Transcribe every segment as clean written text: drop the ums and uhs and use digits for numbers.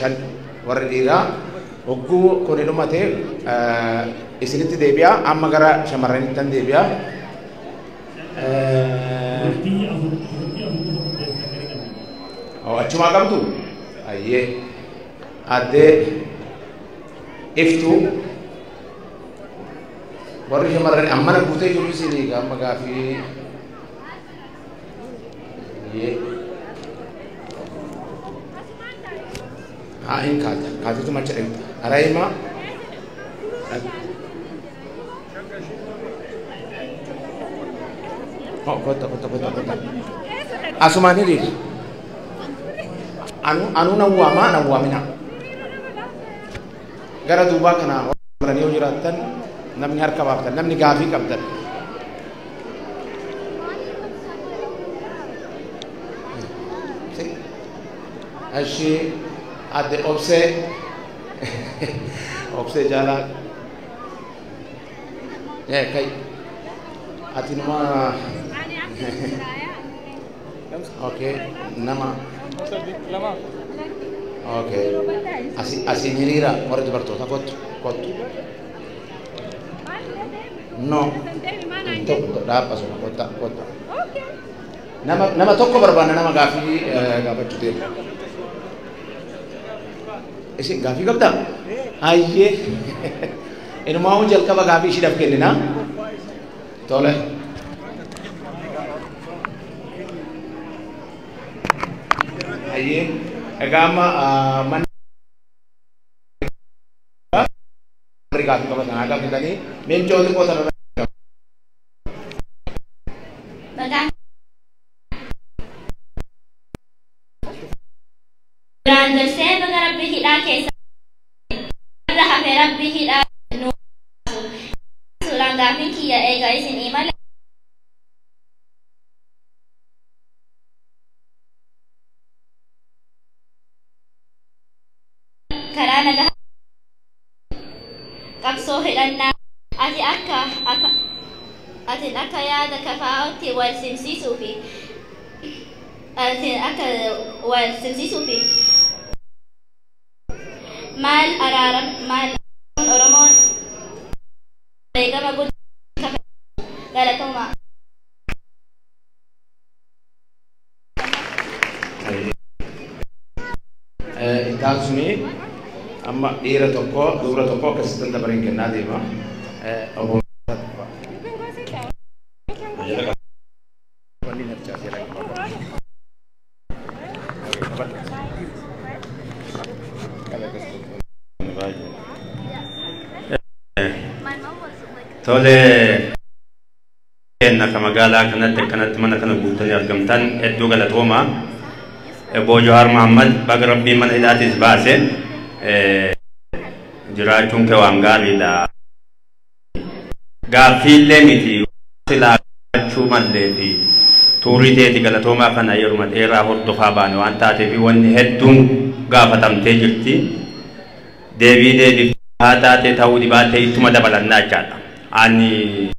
shan warri dhiiraa hogguu kun dhumate isinitti deebi'a amma gara shamarraniittan deebi'a. Achumaa qabdu ayyee addee iftuu warri shamarran amma na guutee jiru isinii amma gaafii haa hin kaatitu macha dhigta araayima kota asumaan hiriir anu nawwaamina gara duubaa kana warranii yoo jiraattan namni harka baaftan namni gaafii qabdan ashi adde obsee jaalaa kai ati numa okay nama okay asin hiriira warra dubartoota kottu no tokko dhaabbasu kotta nama tokko barbaanna nama gaafii gaafachuu deemu isin gaafii qabdaa ayyee inumaa hun jalqaba gaafii ishiidhaaf kennina tole ayyee egaa amma manni gaafii qabatan haa gaafitanii meencooti qotan qabsoo hidhannaa ati akka yaada kafaa'otti wal simsiisuu fi maal Oromoon beekama guddaa galatoomaa. Intaan suni amma dhiira tokko dubara tokko akkasitti dabareen kennaa deema. Tole enna magaalaa kanatti mana kana guutanii argamtan hedduu galatoomaa. Obbo Jawaar Mohammad baga rabbii mana hidhaatis baase jiraachuun kee waan gaariidha. Gaaffiillee miti silaachuu mallee fi tuurii teeti galatoomaa kana yeruma dheeraa hordofaa baane waan taateef wanni hedduun gaafatamtee jirti. Deebii haa taatee ta'uu dhibaatee ittuma dabalannaa jechaadha. Ani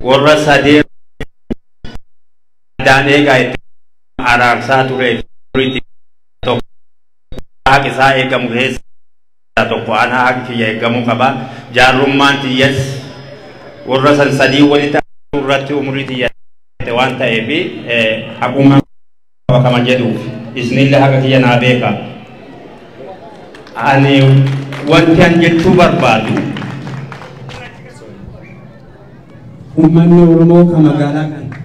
warra sadee daan eegaa itti araarsaa ture tokko haqi isaa eegamu keessa tokko ana haqi kiyya eegamuu qaba. Jaarrummaan tiyyas warra san sadii walitti irratti umurii tiyya waan ta'eef haquma kama jedhuuf isinillee haqa kiyya naa beeka. Ani wanti an jechuu barbaadu ummanni Oromoo kan magaalaa kana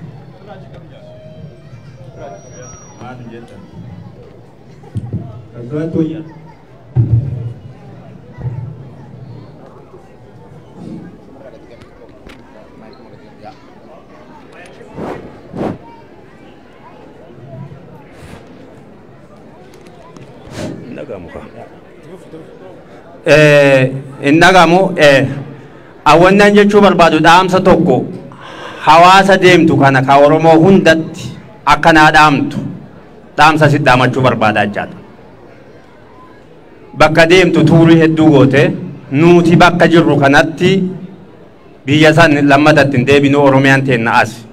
innagamu awwannan jechuu barbaadu dhaamsa tokko hawaasa deemtu kana ka Oromoo hundatti akkanaa dhaamtu dhaamsa si dhaamachuu barbaadaa jechaadha. Bakka deemtu tuurii hedduu goote nuti bakka jirru kanatti biyya san lammatatti hin deebinu. Oromiyaan teenna as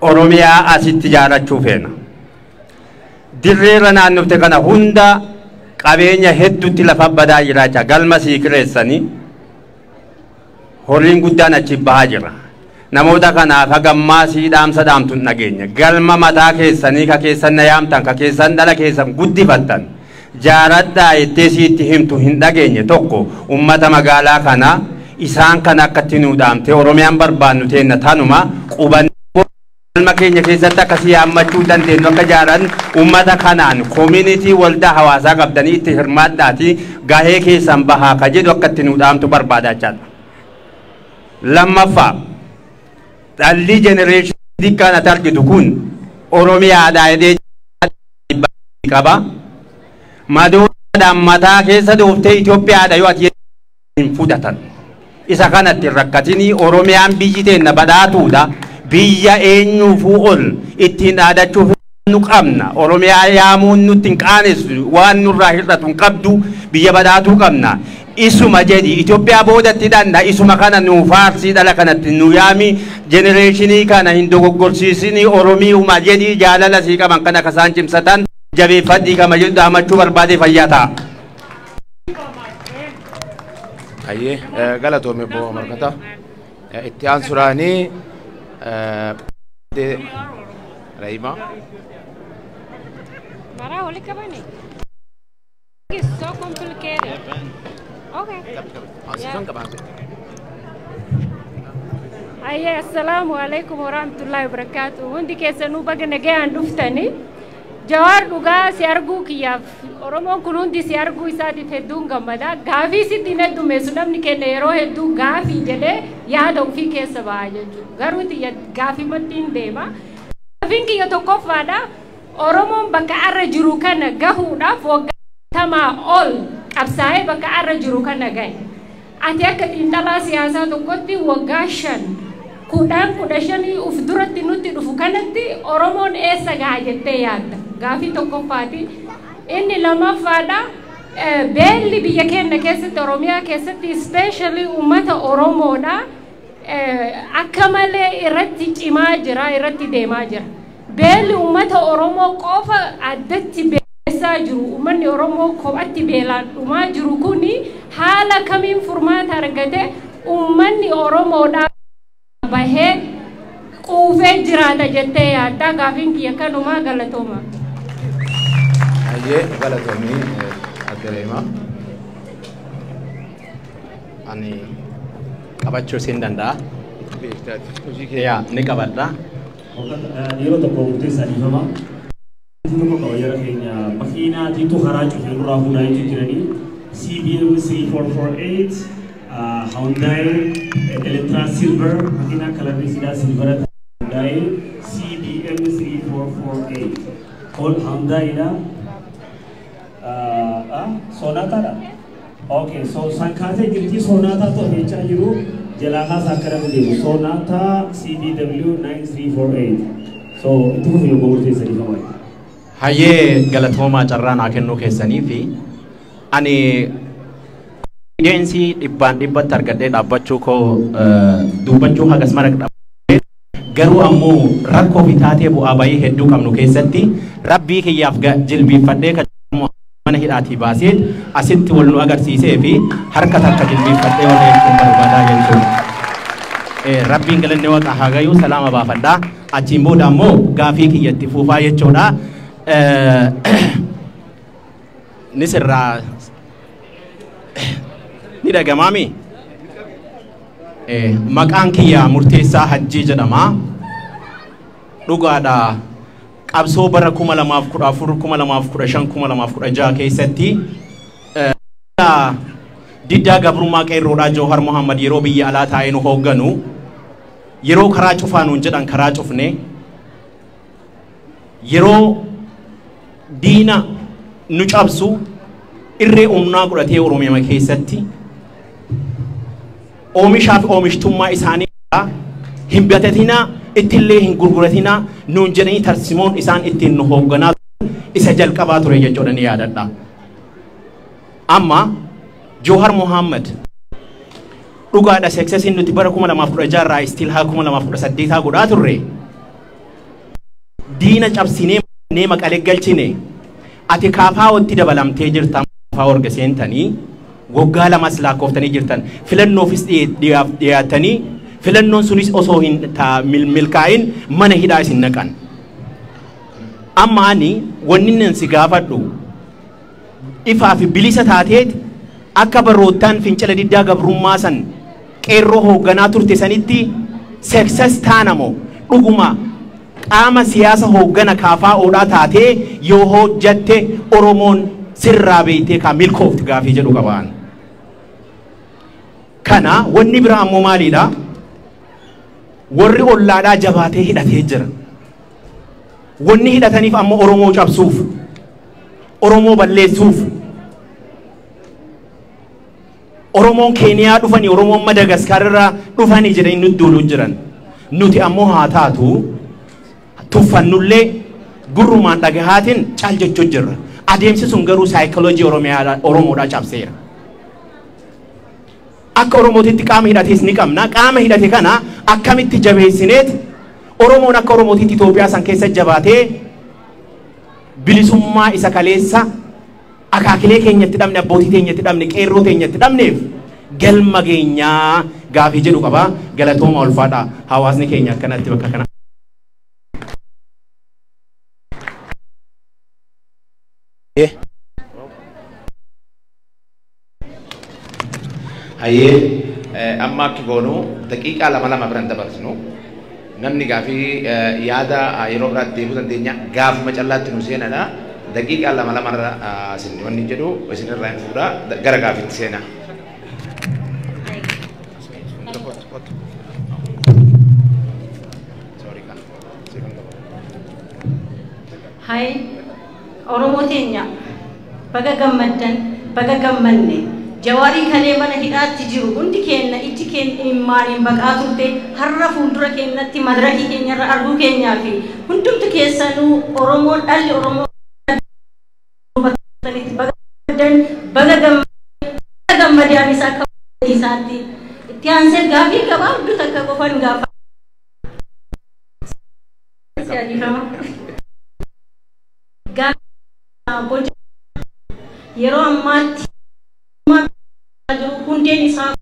Oromiyaa asitti ijaarachuu feena. Dirreera naannofte kana hunda qabeenya hedduutti lafa badaa jiraacha galma sii kireessanii horiin guddaan achi bahaa jira. Namoota kanaaf hagammaa sii dhaamsa dhaamtu nageenya galma mataa keessanii ka keessan na yaamtan ka keessan dhala keessan guddifattan jaaradhaa ittee siitti himtu hin dhageenye tokko ummata magaalaa kana isaan kan akkatti nuu dhaamte Oromiyaan barbaannu teenna tanuma quban galma keenya keessatti akkasii yaammachuu dandeenyu akka jaaran ummata kanaan community waldaa hawaasaa qabdanii itti hirmaadhaati gahee keessan bahaa ka jedhu akkatti nuu dhaamtu barbaadachaadha. Lammaffaa dhalli generation kana targitu kun Oromiyaadhaa edee qaba madoodhaan mataa keessa dooftee Itoophiyaadha yoo ati hin fudhatan isa kanatti rakkatini Oromiyaan biyyi teenna badhaatuudha biyya eenyuufuu ol ittiin dhaadachuuf nu qabna Oromiyaa yaamuun nutti hin qaanessu waan nurraa hir'atu hin qabdu biyya badhaatuu qabna. Isuma jadi Itoophiyaa boodatti dhanna isuma kana nu faarsii dhala kanatti nu yaami generationi kana hin dogoggorsiisini Oromiuma jadi jaalala sii qaban kana kasaan cimsatan jabeeffadhii kama jedhu dhaamachuu barbaade fayyaa ta'a. Ayyee galatoome boo markata itti aansuraanii Raima. Mara holy kabani. It's so complicated. Okay. Ayya assalamu alaikum warahmatullahi wabarakatuh. Hundi keessanuu baga nagayaan dhuftani. Jawaar dhugaa si arguu kiyyaaf Oromoon kun hundi si arguu isaatiif hedduun gammada. Gaafii sitti hin heddumeessu namni kenna yeroo hedduu gaafii jedhee yaada ofii keessa ba'a jechuudha. Garuu gaafii mattiin deema. Gaafiin kiyya tokkoffaadha. Oromoon bakka arra jiru kana gahuudhaaf waggaa tamaa ol qabsaa'ee bakka arra jiru kana gahe. Ati akka xiinxalaa siyaasaa tokkotti waggaa 10-15 uf duratti nutti dhufu kanatti Oromoon eessa gaha jettee yaadda? Gaafii tokkoffaati. Inni lamaffaadha. Beelli biyya keenya keessatti Oromiyaa keessatti especially uummata Oromoodha. Akka malee irratti cimaa jira, irratti deemaa jira. Beelli uummata Oromoo qofa addatti beesaa jiru. Uummanni Oromoo kophatti beelaan dhumaa jiru kuni haala kamiin furmaata argate uummanni Oromoodha bahee quufee jiraata jettee yaadda? Gaafiin kiyya kanumaa galatooma. Ayyee galatoomii addereema. Ani qabachuu siin danda'a. Yaa ni qabadha. Yeroo tokko murteessaa dhiifama. Tokko qabayyara keenya makiinaatiitu karaa cufee irraa fuudhaa jiranii CBM 3448 Hyundai Elantra Silver makina kalarri sidaa silvera Hyundai CBM 3448 all Hyundai da Sonata da okay so sankate jirti Sonata to becha jiru jalaka sakara deemu Sonata CBW 9348 so itu ko fiyo gurte sari kamay hayyee galatooma carraan haa kennuu keessanii fi ani ideensi dhibbaan dhibbatti argadhee dhaabbachuu koo dubbachuu hagas mara dhaabbatee garuu ammoo rakkoo fi taatee bu'aa bayii hedduu qabnu keessatti rabbii kiyyaaf jilbiifadhee kan mana hidhaatii baasee asitti wal nu agarsiisee fi harka takka jilbiifadhee wal jechuun barbaadaa jechuudha. Rabbiin galanne waaqa haa gayuu salaama baafadhaa achiin booda ammoo gaafii kiyyatti fuufaa jechuudha. Nisirraa ni dhagamaami maqaan kiyya murteessaa hajjii jedhama dhugaadha qabsoo bara 2014 2015 2016 keessatti diddaa gabrummaa qeerroodhaa Jawhar Muhammad yeroo biyya alaa taa'ee nu hoogganu yeroo karaa cufaanuun jedhan karaa cufne yeroo diina nu cabsu irree humnaa godhatee Oromiyaa keessatti oomishaa fi oomishtummaa isaanii hin bitatinaa ittillee hin gurguratinaa nuun jedhanii tarsimoon isaan ittiin nu hoogganaa isa jalqabaa ture jechuudha ni yaadadha. Amma Jawhar Muhammad dhugaadha seksesiin nuti bara 2016 irraa istiil haa 2018 godhaa turre diina cabsinee maqalee galchine ati kaafaa watti dabalamtee jirta orga seentanii waggaa lamas lakkoftanii jirtan filannoofis dhiyaatanii filannoon sunis osoo hin milkaa'in mana hidhaa isin naqan. Amma ani wanni nan si gaafadhu ifaa fi bilisa taateet akka barootaan fincila diddaa gabrummaa san qeerroo hoogganaa turte sanitti success taanamo dhuguma qaama siyaasa hooggana kaafaa oodhaa taatee yoo hojjatte Oromoon sirraa beeytee ka milkoofti gaafii jedhu qabaan. Kana wanni biraa ammoo maaliidha? Warri ollaadhaa jabaatee hidhatee jira. Wanni hidhataniif ammoo Oromoo cabsuuf, Oromoo balleessuuf. Oromoon Keeniyaa dhufanii, Oromoon Madagaskar irraa dhufanii jedhanii nuti duuluu jiran. Nuti ammoo haa taatu tuffannullee gurrumaan dhagahaatiin caal jechuu jirra. Adeemsi sun garuu saayikoloojii Oromoodhaa cabseera. Akka Oromootitti qaama hidhatees ni qabna. Qaama hidhate kana akkamitti jabeessineet Oromoon akka Oromootitti Itoophiyaa san keessa jabaatee bilisummaa isa kaleessa akaakilee keenyatti dhabne, abbootii keenyatti dhabne, qeerroo keenyatti dhabneef galma geenyaa gaafii jedhu qaba. Galatooma ulfaadha. Hawaasni keenya akkanatti bakka kana. Hayyee amma akki goonu daqiiqaa lama biran dabarsinu namni gaafii yaada yeroo biraatti deebuu dandeenya gaafuma callaatti nu seenadha. Daqiiqaa lama irra isin wanni jedhu isinirraa hin fuudha gara gaafiitti seena. Hai Oromoo teenya baga gammaddan baga gammanne Jawaarii kalee mana hidhaatti jiru hundi keenya ijji keenya imimmaaniin baqaa turte har'a fuuldura keenyatti madarakii keenyarra arguu keenyaa fi hundumti keessanuu Oromoon dhalli Oromoo baga gammadaan isaa akka isaatti itti aansee gaafii gabaabduu takka qofan gaafa yeroo ammaatti hundeen isaa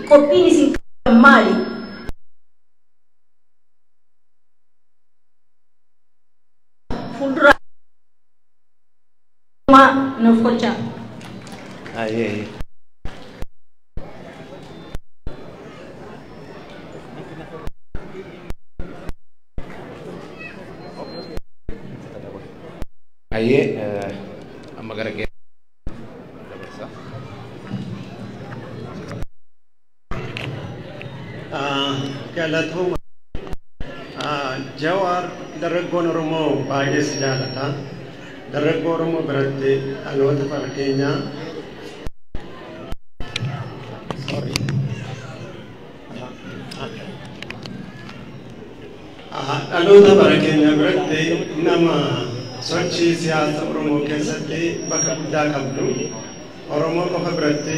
qophiin isin maali? Fuuldura nuuf gochaa. amma gara kee galatooma Jawaar dargaggoon Oromoo baay'ee si jaallata. Dargaggoo Oromoo biratti dhaloota bara keenyaa dhaloota bara keenyaa biratti nama sochii siyaasa Oromoo keessatti bakka guddaa qabdu. Oromoo qofa biratti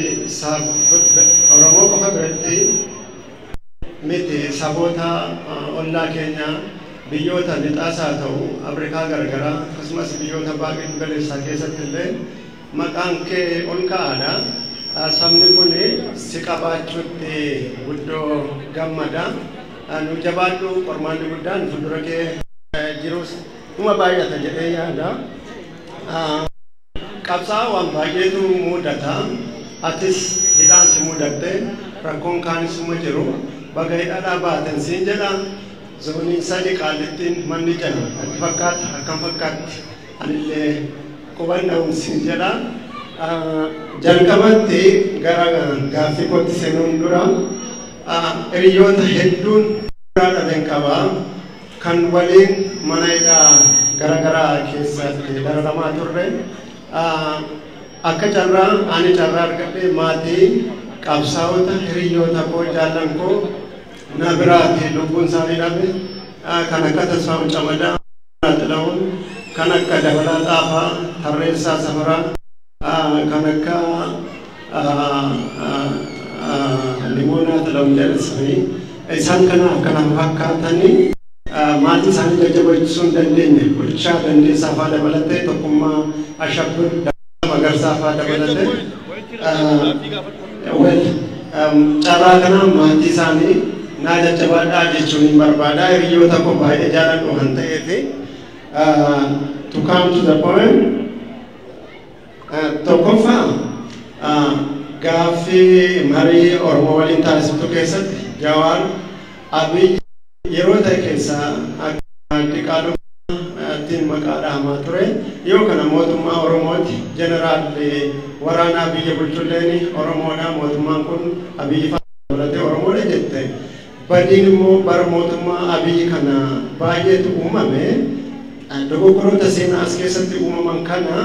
miti saboota ollaa keenya biyyoota lixaasaa ta'u Afrikaa garagaraa akkasumas biyyoota baay'ee galeessaa keessatti illee maqaan kee ol ka'aadha. Sabni kun si qabaachuutti guddoo gammada. Nu jabaadhu qormaanni guddaan fuuldura kee jirus uma baay'ata jedhee yaada. Qabsaa waan baay'eetu mudata. Atis hidhaan si mudatte rakkoon kaanis jiru. Baga hidhaadhaa baatan siin jedha. Zooniin sadi qaalittiin manni jala ati fakkaata akkam fakkaatti anillee qubanna'uun siin jedha. Jalqabatti gara gaaffii kootti seenuun dura hiriyoota hedduun dhaben qaba. Kan waliin mana hidhaa garagaraa keessatti dararamaa turre. Akka carraa ani carraa argadhee maatii qabsaa'ota hiriyoota koo jaallan koo na biraati lubbuun isaanii dhabe. Kan akka Tasfaa'u Camadaa Xila'uun, kan akka Dabalaa Xaafaa, Tarreessaa Safaraa, kan akka Limoonaa Xila'uun jedhasanii isaan kana fakkaatanii maatii isaanii jajjabeessuu hin dandeenye bulchaa dandeessaa fa'aa dabalatee tokkummaa ashabbir magarsaa fa'aa dabalatee carraa kanaan maatii isaanii naa jajjabaadhaa jechuun hin barbaadaa hiriyoota koo baay'ee jaaladhu waan ta'eef to come to the point tokkoffaa gaaffii marii Oromoo waliin taasiftu keessatti Jawaar Abiy yeroo ta'e keessaa Diqaalootiin maqaa dhahamaa ture yoo kana mootummaa Oromooti jeneraal waraanaa biyya bulchulleen Oromoodha mootummaan kun Abiy fa'aa Oromoodha jette badiin immoo bara mootummaa Abiy kana baay'eetu uumame dogoggoroota seenaa as keessatti uumaman kana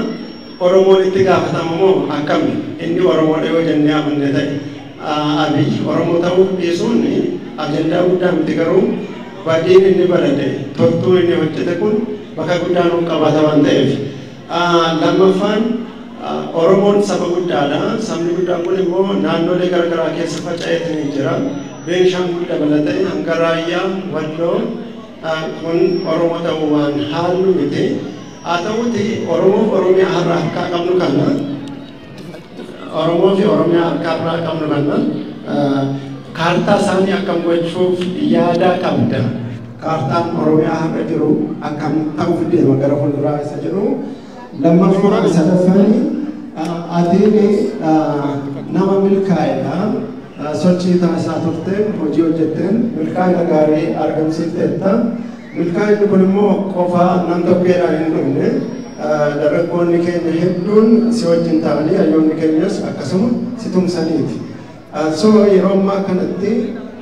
Oromoon itti gaafatama moo akkami inni Oromoodha yoo jennee amanne ta'e Abiy Oromoo ta'uu dhiisuun ajandaa guddaa miti garuu badiin inni barate tortuu inni hojjete kun bakka guddaa nuuf qabaata waan ta'eef lammaffaan Oromoon saba guddaadha sabni guddaan kun immoo naannolee garagaraa keessa faca'eetii jira Beenshaangul dabalatee hanga Raayyaa Walloo kun Oromoo ta'uu waan haallu miti haa ta'uuti Oromoo fi Oromiyaa har'a harkaa qabnu kana Oromoo fi Oromiyaa harkaa irraa qabnu kana kaartaa isaanii akkam gochuuf yaada qabda kaartaan Oromiyaa har'a jiru akkam ta'uuf deema gara fuulduraa isa jedhu lammaffaa sadaffaan atiin nama milkaa'edha sochii taasisaa turteen hojii hojjetteen milkaa'ina gaarii argamsiifteetta milkaa'inni kun immoo qofaa nam tokkeedhaan hin dhufne dargaggoonni keenya hedduun si wajjin ta'anii hayyoonni keenyas akkasuma si tumsaniiti. So yeroo ammaa kanatti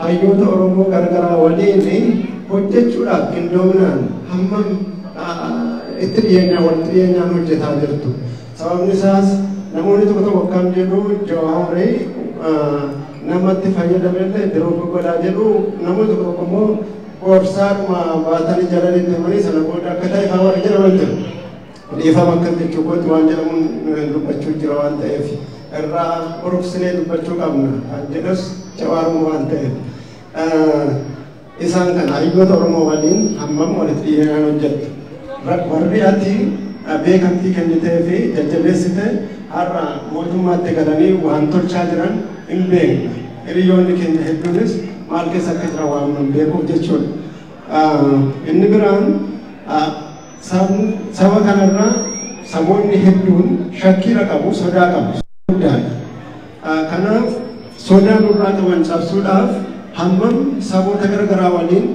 hayyoota Oromoo garagaraa waliin hojjechuudhaaf qindoominaan hammam itti dhiyeenyaan hojjetaa jirtu. Sababni isaas namoonni tokko tokko akkam jedhu Jawaaree namatti fayyadamellee biroo godhaa jedhu namoonni tokko tokko immoo gorsaadhuma baatanii jala deemanii sana booda akka ta'e fa'aa warra jedhaman jiru. Dhiifama akkam jechuu gootu waan jedhamuun dubbachuu jira waan ta'eef. Irraa urubsinee dubbachuu qabna jedhus Jawaaruma waan ta'eef isaan kana hayyoota Oromoo waliin hammam walitti dhiyeenyaan hojjettu warri ati beekamtii kennitee fi jajjabeessite har'a mootummaatti galanii waan tolchaa jiran hin beekna hiriyoonni keenya hedduunis maal keessa akka jiran waan nun beekuuf jechuudha inni biraan saba kanarraa saboonni hedduun shakkiira qabu sodaa qabu kanaaf sodaa nurraa qaban cabsuudhaaf hammam saboota garagaraa waliin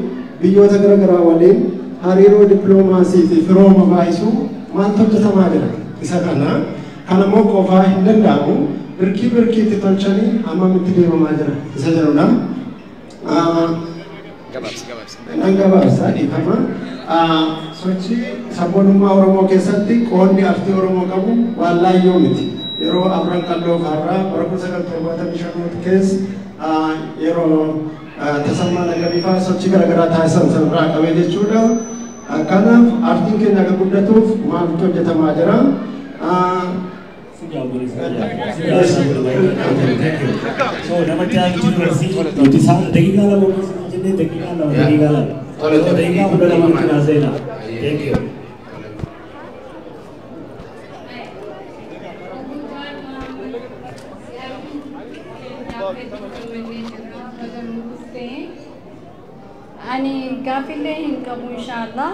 biyyoota garagaraa waliin hariiroo dippiloomaasii fi firooma baay'isuu maaltu hojjetamaa jira isa kana immoo qofaa hin danda'amu birkiitti tolchanii hammam itti deemamaa jira isa jedhudha. Nan gabaabsaa dhiifama. Sochii sabboonummaa Oromoo keessatti qoonni artii Oromoo qabu waan laayyoo miti. Yeroo Abran Qalloo Faarraa bara 1975 keessa yeroo tasammaa nagariifaa sochii garaagaraa taasisan sanarraa qabee jechuudha. Kanaaf artiin keenya akka guddatuuf maaltu hojjetamaa jira. So namatti aantu nuti isaan daqiiqaa lama jennee daqiiqaa lama. Daqiiqaa kudha lama kana seena. Thank you. Ani gaafillee hin qabu inshallah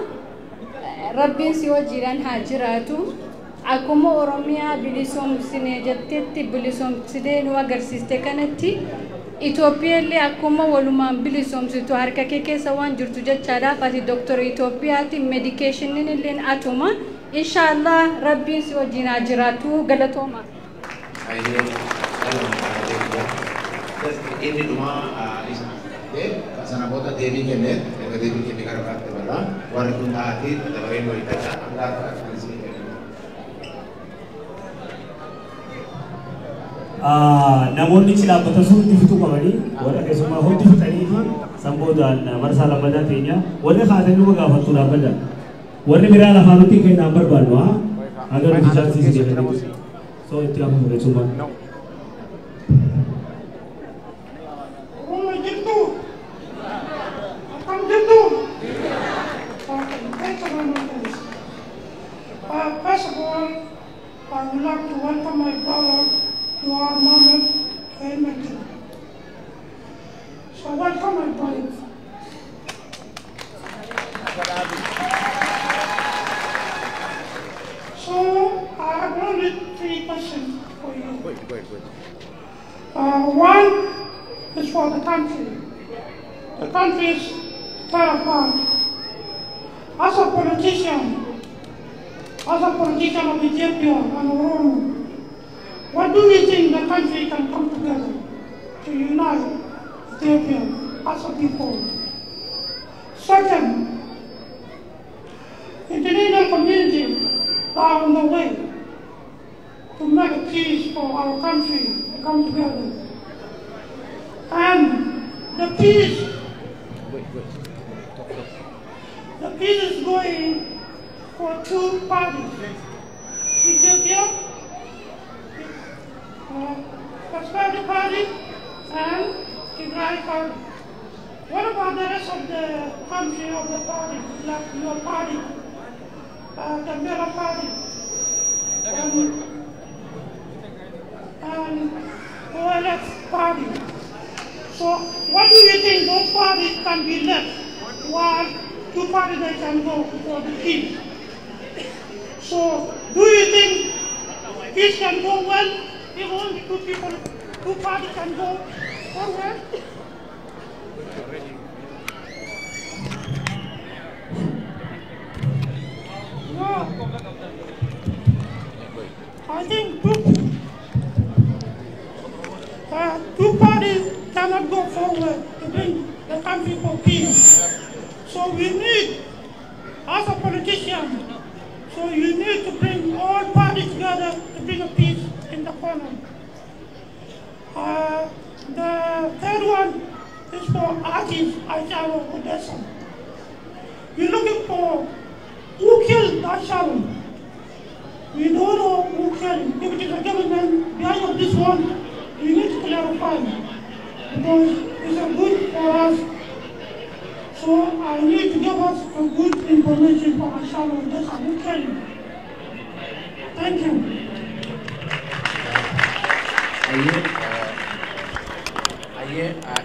rabbiin si wajjiidhaan haa jiraatu akkuma Oromiyaa bilisoomsine jettetti bilisoomsitee nu agarsiiste kanatti Itoophiyaallee akkuma walumaan bilisoomsitu harka kee keessa waan jirtu jechaadhaaf ati doktora Itoophiyaati medikeeshiniin illee atuma inshallah rabbiin si wajjiin haa jiraatu galatooma. Ini cuma sana bota dewi kene karena faktor berla warga hati tapi mau kita angkat namoonni silaabbata sun difitu qabanii warra keessumaa hundi fixanii fi samboodaan marsaa lammadaa teenya warri haatan nu gaafattu dhaabbata warri biraa lafaa nuti kennaan barbaannu haga nuti chaansiis jedhanii soo itti hafu keessumaa. So welcome my colleagues. So I have only 3 questions for you. Go ahead. One is for the country. The country is far apart. As a politician of Ethiopia and Oromo, what do you think the country can come together to unite Ethiopia as a people? Second, international community are on the way to make a peace for our country to come together. And the peace is going for 2 parties. Ethiopia, Prosperity Party, and Tigray Party. What about the rest of the country of the party, like your party, the Mela Party, and OLF Party? So what do you think those parties can be left while 2 parties they can go for the peace? So do you think peace can go well if only 2 parties can go forward? No. I think 2 parties cannot go forward to bring the country for peace. So we need, as a politician, so you need to bring all parties together to bring a peace in the corner. The third one is for artists, Aisharo Odessa. We're looking for who killed Aisharo. We don't know who killed. If it is the government behind this one, we need to clarify because it's a good for us. So I need to give us a good information for Aisharo Odessa. Who killed? Thank you.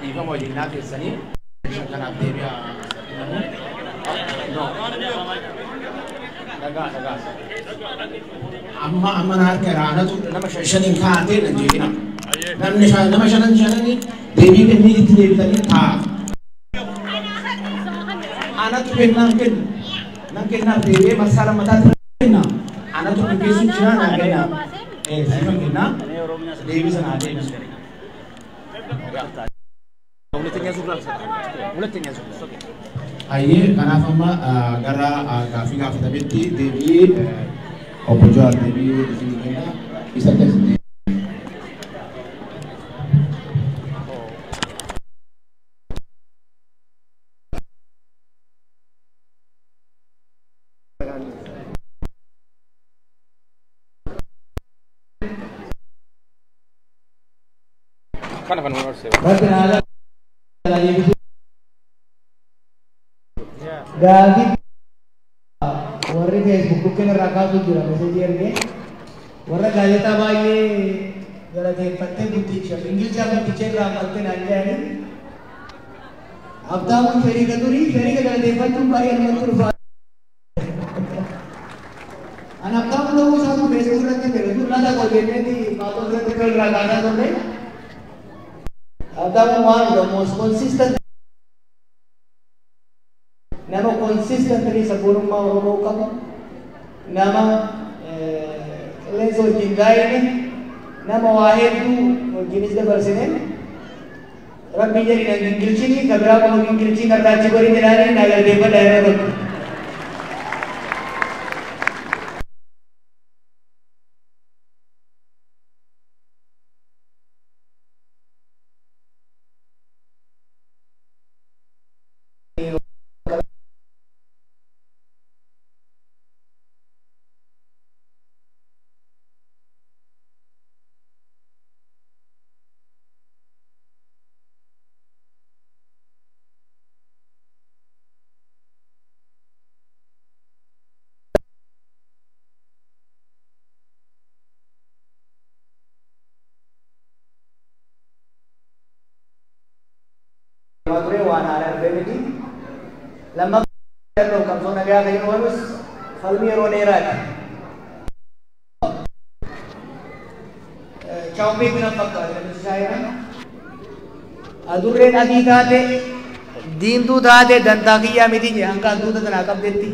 Dhiifama waliinaa keessanii kanaaf deebi'aa dhagaa amma na harka raanatu nama shaniin kaa'atee na jeedina namni nama shananii deebii kennii itti deebitanii taa'a anatu nan kennaaf deebi'ee marsaa lammataatti kenna anatu gaggeessuuf jira naa kenna siifan kenna deebii sanaa deebisu Aye, kanaaf amma gara gaaffii gaafatametti deebii obbo Jawaar deebii isinii kenna isatti asitti. Gaafii warri Facebook irraa kaasuu jira meseejii ergee warra gaazexaa baay'ee galateeffattee guddicha ingilizaa guddicha irraa ammaltee naan jedhanii Abdaamuun feriiga durii feriiga galateeffachuun baay'ee namatti dhufaa. Ani abdaamuun ta'uu isaatu Facebook irratti fedhe laata qolbeelleetti maatoo irratti irraa kaasaa turre. Abdaamuun waan the most consistent nama consistently sabboonummaa Oromoo qabu nama qilleensa wajjin gaa'ine nama waa hedduu wajjinis dabarsine rabbi jedhi nan gingilchini ka biraa qofa gingilchii karraachi godhi jedhaanii naa galateeffadha yeroo tokko. waan haala dhufeemiti. Lammaffaa yeroo qabsoo nagaa ta'e oolus falmii yeroo dheeraati. Chaawwee bina fakkaata shaayina. Adurreen adii taate diimtuu taate dantaa kiyyaa miti jee hanga adduuta sanaa qabdetti.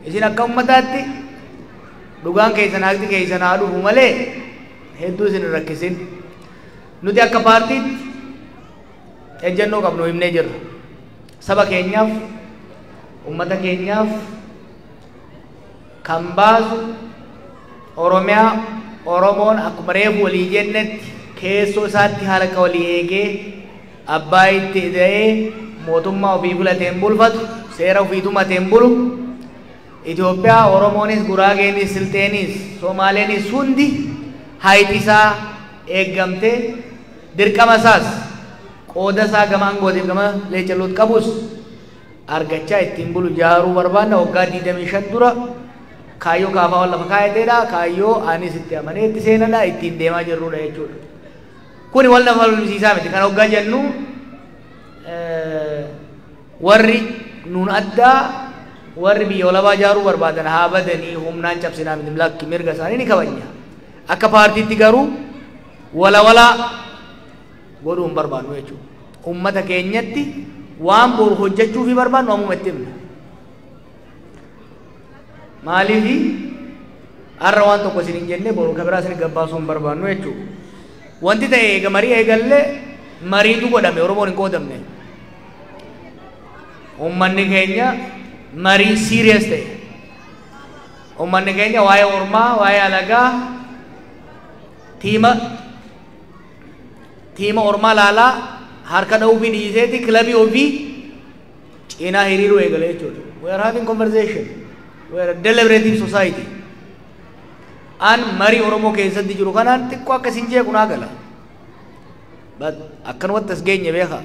Isin akka ummataatti dhugaan keessan haqti keessan haa dhufu malee hedduu isin rakkisin. Nuti akka paartiitti ejjennoo qabnu himnee jirra. Saba keenyaaf, ummata keenyaaf kan baasu Oromiyaa, Oromoon akkuma reefu walii jennetti keessoo isaatti haala akka walii eegee abbaa itti hidhee mootummaa ofii filateen bulfatu, seera ofii tumateen bulu. Itoophiyaa, Oromoonis, Guraageenis, Silteenis, Somaaleenis hundi hayti isaa eeggamtee dirqama isaas qooda isaa gama aangootiif gama leecaluut qabus argachaa ittiin bulu jaaruu barbaanna. Waggaa 25 dura kaayyoo kaafaa wal lafa kaayateedha. Kaayyoo anis itti amanee itti seenadha ittiin deemaa jirrudha jechuudha. Kuni wal nama falmisiisaa miti. Kana waggaa jennu warri nuun addaa warri biyya walabaa jaaruu barbaadan haa badanii humnaan cabsinaa miti. Lakki mirga isaanii ni kabajna. Akka paartiitti garuu walawalaa godhuu hin barbaannu jechuudha. Ummata keenyatti waan boru hojjechuu fi barbaannu ammuma itti himna. Maaliifi har'a waan tokko isin hin jenne boru kabiraa isin gabbaasuu hin barbaannu jechuudha. Wanti ta'e eega marii eegallee mariitu godhame Oromoon hin qoodamne. Ummanni keenya marii serious ta'e. Ummanni keenya waa'ee ormaa, waa'ee alagaa tiima ormaa laalaa harka dha'uu fi dhiiseeti kilabii ofii cinaa hiriiruu eegale jechuudha. We are having conversation. We are a deliberative society. An marii Oromoo keessatti jiru kanaan xiqqoo akka isin jeequ naa gala. But akkanumatti as geenye beeka.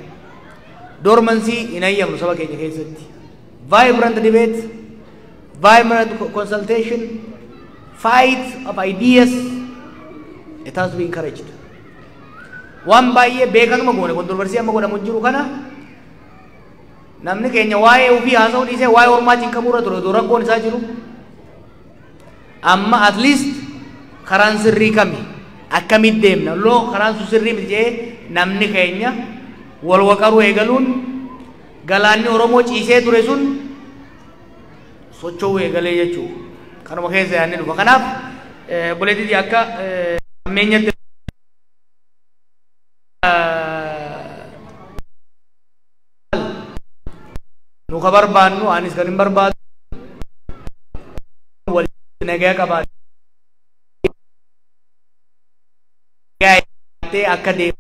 Dormancy hin hayyamnu saba keenya keessatti. Vibrant debate, vibrant consultation, fight of ideas, it has to be encouraged. Waan baay'ee beekanuma goone kontroversii amma godhamu jiru kana namni keenya waa'ee ofii haasa'uu dhiisee waa'ee ormaa cinqamuurra ture otoo rakkoon isaa jiru amma at least karaan sirrii kami akkamitti deemna loo karaan sun sirrii miti jedhee namni keenya wal waqaruu eegaluun galaanni Oromoo ciisee ture sun socho'uu eegalee jechuudha. Kanuma keessa yaadni dhufa. Kanaaf buleetii akka ammeenyatti nu ka barbaannu anis kan hin barbaadu wal nagaa qabaatu akka deemu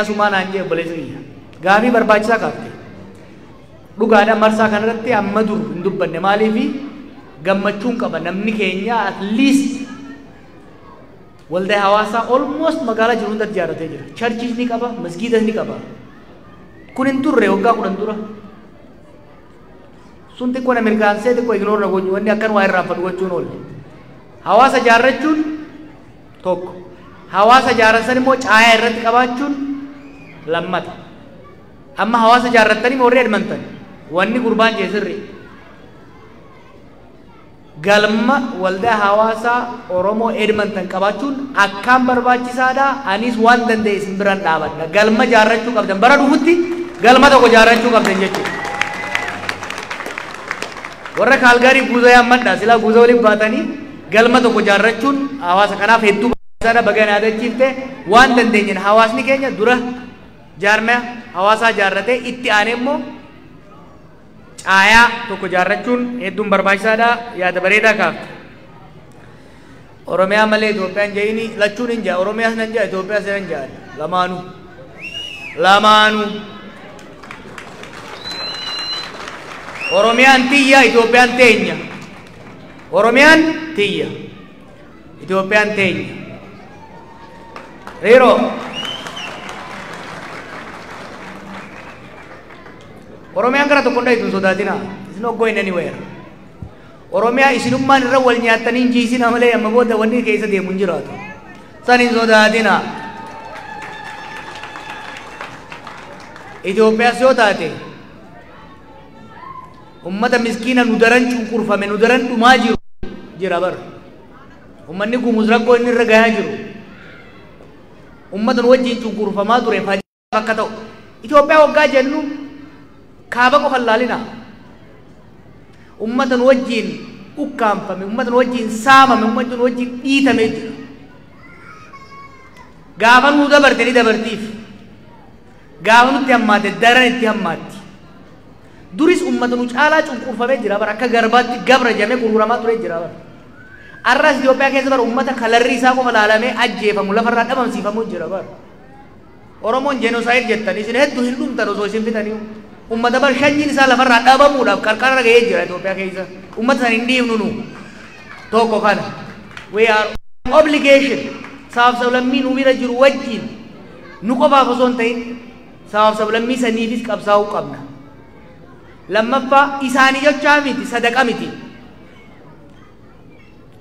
sumaan anje bolesriya gaafii barbaachisaa kaafte dhugaadhaan marsaa kanarratti amma dur hin dubbanne maaliifi gammachuun qaba namni keenya at least waldaa hawaasaa almost magaalaa jiru hundatti ijaarratee jira. Charchis ni qaba, masgiidas ni qaba. Kun hin turre waggaa 10 dura. Sun xiqqoo na mirkaansee xiqqoo ignoor na gochuu wanni akkan waa irraanfadhu gochuun oolle. Hawaasa ijaarrachuun tokko. Hawaasa ijaarratan immoo caayaa irratti qabaachuun lammata. Amma hawaasa ijaarrattanii warri edmantan wanni gurbaan jee sirri. Galma waldaa hawaasaa Oromoo Edmonton qabaachuun akkaan barbaachisaadha. Anis waan danda'e isin biraan dhaabadha. Galma ijaarrachuu qabdan bara dhufutti galma tokko ijaarrachuu qabdan jechuudha. Warra Kaalgaarii guuza yaammadha silaa guuza waliin baatanii galma tokko ijaarrachuun hawaasa kanaaf hedduu barbaachisaadha. Baga yaadachiifte waan dandeenyeen hawaasni keenya dura jaarmaya hawaasaa ijaarratee itti aanee immoo caayaa tokko ijaarrachuun hedduun barbaachisaadha. Yaada bareedaa kaafte. Oromiyaa malee Itoophiyaan jeeni lachuun hin jaa. Oromiyaas nan jaa, Itoophiyaas nan jaa. Lamaanuu. Oromiyaan tiyya, Itoophiyaan teenya. Oromiyaan tiyya, Itoophiyaan teenya. Riiroo. Oromiyaan gara tokko hundee ittiin sodaatina. It's not going anywhere. Oromiyaa isinummaan irra wal nyaatanii jiisin amalee amma booda wanni keessa deemu hin jiraatu. San hin sodaatina. Itoophiyaas yoo taate ummata miskiina nu daran cunqurfame nu daran dhumaa jiru jira bar. Ummanni Gumuz rakkoo inni irra gahaa jiru. Ummata nu wajjin cunqurfamaa ture fakka ta'u. Itoophiyaa waggaa jennu kaaba qofa laalina. Ummata nu wajjin ukkaanfame, ummata nu wajjin saamame, ummata nu wajjin dhiitame jira. Gaafa nu dabarte ni dabartiif. Gaafa nutti hammaate daran itti hammaatti. Duris ummata nu caalaa cunqurfamee jira bara akka garbaatti gabra jamee gurguramaa ture jira bara. Arras Itoophiyaa keessa bara ummata kalarri isaa qofa laalamee ajjeefamu lafarraa dhabamsiifamu jira bara. Oromoon jenosaayid jettan isin hedduu hin dhumtan osoo isin fitanii. Ummata bar shanyiin isaa lafarraa dhabamuudhaaf qarqara ga'ee jira Itoophiyaa keessa. Ummata san hin dhiifnu nu tokko kana. We are obligation sabaaf sablammii nu bira jiru wajjin nu qofaaf osoo hin ta'in sabaaf sablammii saniifis qabsaa'uu qabna. Lammaffaa isaanii jechaa miti sadaqa miti.